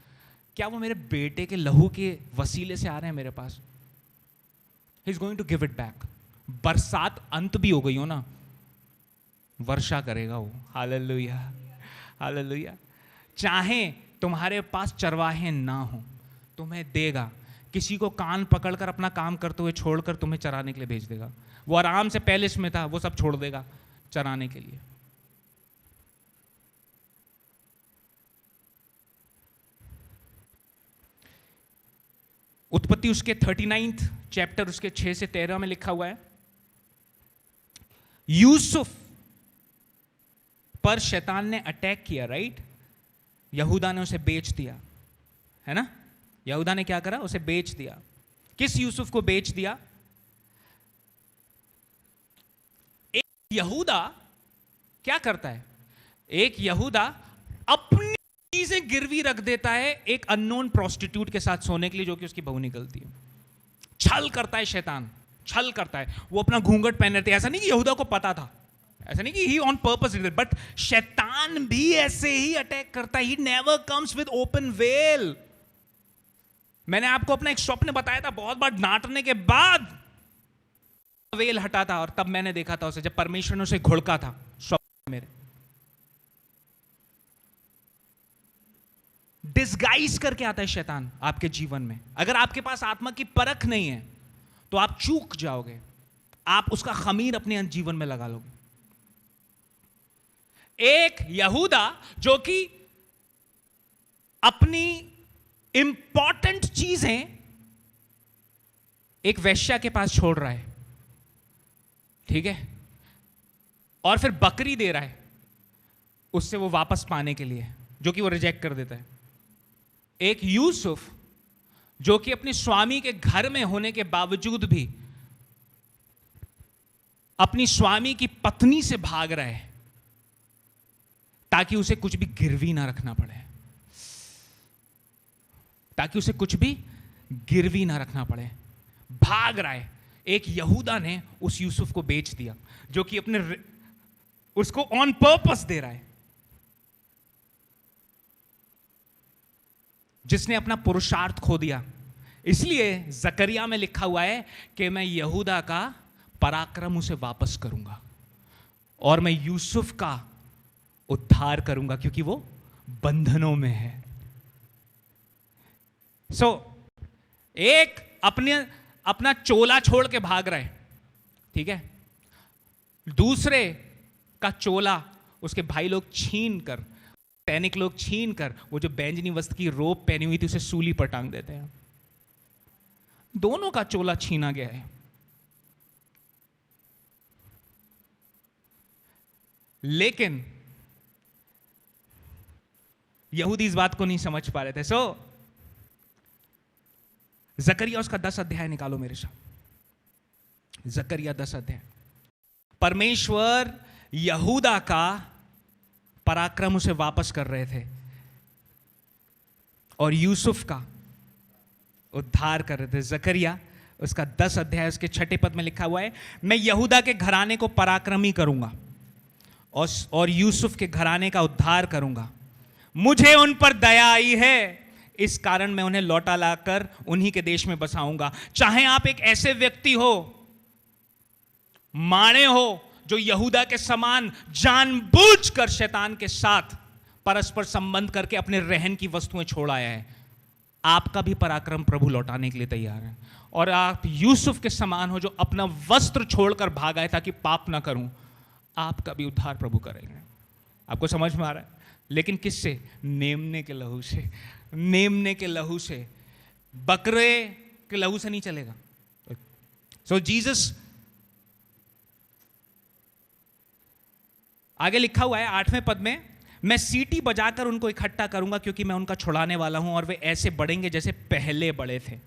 क्या वो मेरे बेटे के लहू के वसीले से आ रहे हैं मेरे पास? He is going to give it back. बरसात अंत भी हो गई हो ना, वर्षा करेगा वो। Hallelujah, hallelujah. चाहे तुम्हारे पास चरवाहे ना हो, तुम्हें देगा। किसी को कान पकड़कर अपना काम करते हुए छोड़कर तुम्हें चराने के लिए भेज देगा। वो आराम से पैलेस में था, वो सब छोड़ देगा चराने के लिए। उत्पत्ति उसके 39 चैप्टर उसके 6 से 13 में लिखा हुआ है, यूसुफ पर शैतान ने अटैक किया, राइट? यहूदा ने उसे बेच दिया, है ना? यहूदा ने क्या करा? उसे बेच दिया। किस यूसुफ को बेच दिया? एक यहूदा क्या करता है? एक यहूदा अपनी चीजें गिरवी रख देता है एक अननोन प्रोस्टिट्यूट के साथ सोने के लिए, जो कि उसकी बहू निकलती है। छल करता है शैतान, छल करता है। वो अपना घूंघट पहन लेते हैं। ऐसा नहीं कि यहूदा को पता था, ऐसा नहीं कि he on purpose did it, but शैतान भी ऐसे ही अटैक करता है। He never comes with open veil. मैंने आपको अपना एक स्वप्न बताया था, बहुत बार डांटने के बाद वेल हटा था, और तब मैंने देखा था उसे, जब परमेश्वर ने उसे घुड़का था स्वप्न मेरे। डिस्गाइज करके आता है शैतान आपके जीवन में। अगर आपके पास आत्मा की परख नहीं है तो आप चूक जाओगे, आप उसका खमीर अपने जीवन में लगा लोगे। एक यहूदा जो कि अपनी इंपॉर्टेंट चीजें एक वेश्या के पास छोड़ रहा है, ठीक है, और फिर बकरी दे रहा है उससे वो वापस पाने के लिए, जो कि वो रिजेक्ट कर देता है। एक यूसुफ जो कि अपने स्वामी के घर में होने के बावजूद भी अपनी स्वामी की पत्नी से भाग रहा है ताकि उसे कुछ भी गिरवी ना रखना पड़े, ताकि उसे कुछ भी गिरवी ना रखना पड़े। भाग रहा है। एक यहूदा ने उस यूसुफ को बेच दिया, जो कि अपने उसको ऑन पर्पस दे रहा है, जिसने अपना पुरुषार्थ खो दिया। इसलिए जकरिया में लिखा हुआ है कि मैं यहूदा का पराक्रम उसे वापस करूंगा और मैं यूसुफ का उद्धार करूंगा, क्योंकि वो बंधनों में है। एक अपना चोला छोड़ के भाग रहा है, ठीक है, दूसरे का चोला उसके भाई लोग छीन कर, सैनिक लोग छीन कर, वो जो बैंजनी वस्त्र की रोब पहनी हुई थी उसे सूली पर टांग देते हैं। दोनों का चोला छीना गया है। लेकिन यहूदी इस बात को नहीं समझ पा रहे थे। जकरिया उसका 10 अध्याय निकालो मेरे साथ। जकरिया 10 अध्याय। परमेश्वर यहूदा का पराक्रम उसे वापस कर रहे थे और यूसुफ का उद्धार कर रहे थे। जकरिया उसका 10 अध्याय उसके 6 पद में लिखा हुआ है, मैं यहूदा के घराने को पराक्रमी करूंगा और यूसुफ के घराने का उद्धार करूंगा। मुझे उन पर दया आई है, इस कारण मैं उन्हें लौटा लाकर उन्हीं के देश में बसाऊंगा। चाहे आप एक ऐसे व्यक्ति हो, माणे हो, जो यहूदा के समान जानबूझकर शैतान के साथ परस्पर संबंध करके अपने रहन की वस्तुएं छोड़ आया है, आपका भी पराक्रम प्रभु लौटाने के लिए तैयार है। और आप यूसुफ के समान हो, जो अपना वस्त्र छोड़कर भागा है ताकि पाप ना करूं, आपका भी उद्धार प्रभु करेंगे। आपको समझ में आ रहा है? लेकिन किससे? नेमने के लहू से। नेमने के लहू से, बकरे के लहू से नहीं चलेगा। सो जीसस, आगे लिखा हुआ है 8वें पद में, मैं सीटी बजाकर उनको इकट्ठा करूंगा क्योंकि मैं उनका छुड़ाने वाला हूं और वे ऐसे बढ़ेंगे जैसे पहले बड़े थे।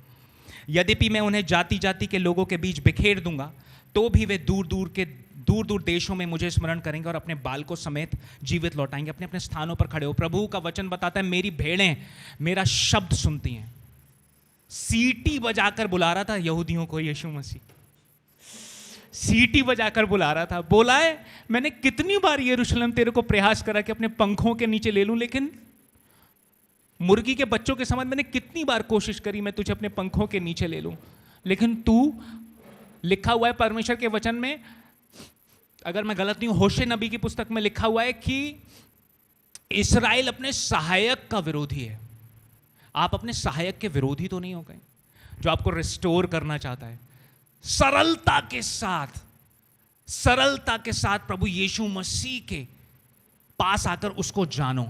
यद्यपि मैं उन्हें जाति जाति के लोगों के बीच बिखेर दूंगा तो भी वे दूर दूर देशों में मुझे स्मरण करेंगे और अपने बालकों समेत जीवित लौटाएंगे। अपने अपने स्थानों पर खड़े हो। प्रभु का वचन बताता है, मेरी भेड़ें मेरा शब्द सुनती हैं। सीटी बजाकर बुला रहा था यहूदियों को यीशु मसीह। सीटी बजाकर बुला रहा था। बोला है मैंने कितनी बार यरूशलेम तेरे को प्रयास करा कि अपने पंखों के नीचे ले लूं, लेकिन मुर्गी के बच्चों के समान मैंने कितनी बार कोशिश करी मैं तुझे अपने पंखों के नीचे ले लूं, लेकिन तू, लिखा हुआ है परमेश्वर के वचन में, अगर मैं गलत नहीं हूं, होशे नबी की पुस्तक में लिखा हुआ है कि इस्राएल अपने सहायक का विरोधी है। आप अपने सहायक के विरोधी तो नहीं हो गए, जो आपको रिस्टोर करना चाहता है। सरलता के साथ प्रभु यीशु मसीह के पास आकर उसको जानो।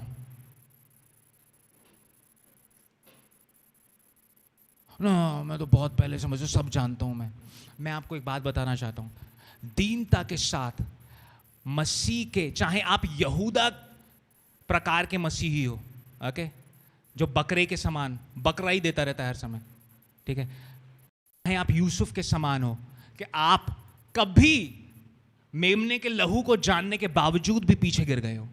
ना मैं तो बहुत पहले से मुझे सब जानता हूं। मैं आपको एक बात बताना चाहता हूं, दीनता के साथ मसीह के, चाहे आप यहूदा प्रकार के मसीही हो, ओके, जो बकरे के समान बकरा ही देता रहता है हर समय, ठीक है, चाहे आप यूसुफ के समान हो कि आप कभी मेमने के लहू को जानने के बावजूद भी पीछे गिर गए हो,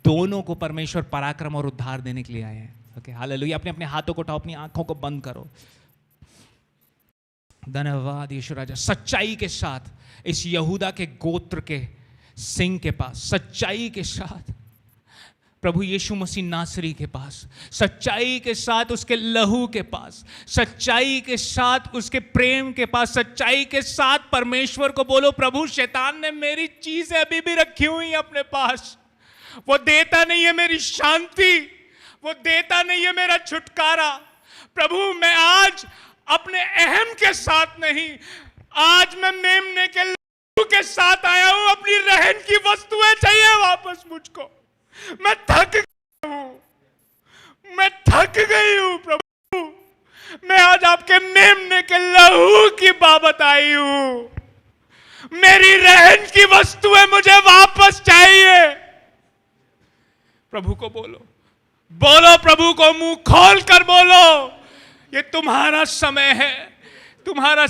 दोनों को परमेश्वर पराक्रम और उद्धार देने के लिए आए हैं। Okay, hallelujah. अपने अपने हाथों को उठाओ, अपनी आंखों को बंद करो। धन्यवाद यीशु राजा। सच्चाई के साथ इस यहूदा के गोत्र के सिंह के पास, सच्चाई के साथ प्रभु यीशु मसीह नासरी के पास, सच्चाई के साथ उसके लहू के पास, सच्चाई के साथ उसके प्रेम के पास, सच्चाई के साथ परमेश्वर को बोलो, प्रभु शैतान ने मेरी चीजें अभी भी रखी हुई अपने पास, वो देता नहीं है मेरी शांति, वो देता नहीं है मेरा छुटकारा। प्रभु मैं आज अपने अहम के साथ नहीं, आज मैं मेमने के लहू के साथ आया हूं। अपनी रहन की वस्तुएं चाहिए वापस मुझको। मैं थक गई हूं, मैं थक गई हूं प्रभु। मैं आज आपके मेमने के लहू की बाबत आई हूं। मेरी रहन की वस्तुएं मुझे वापस चाहिए। प्रभु को बोलो, बोलो प्रभु को, मुंह खोल कर बोलो, ये तुम्हारा समय है, तुम्हारा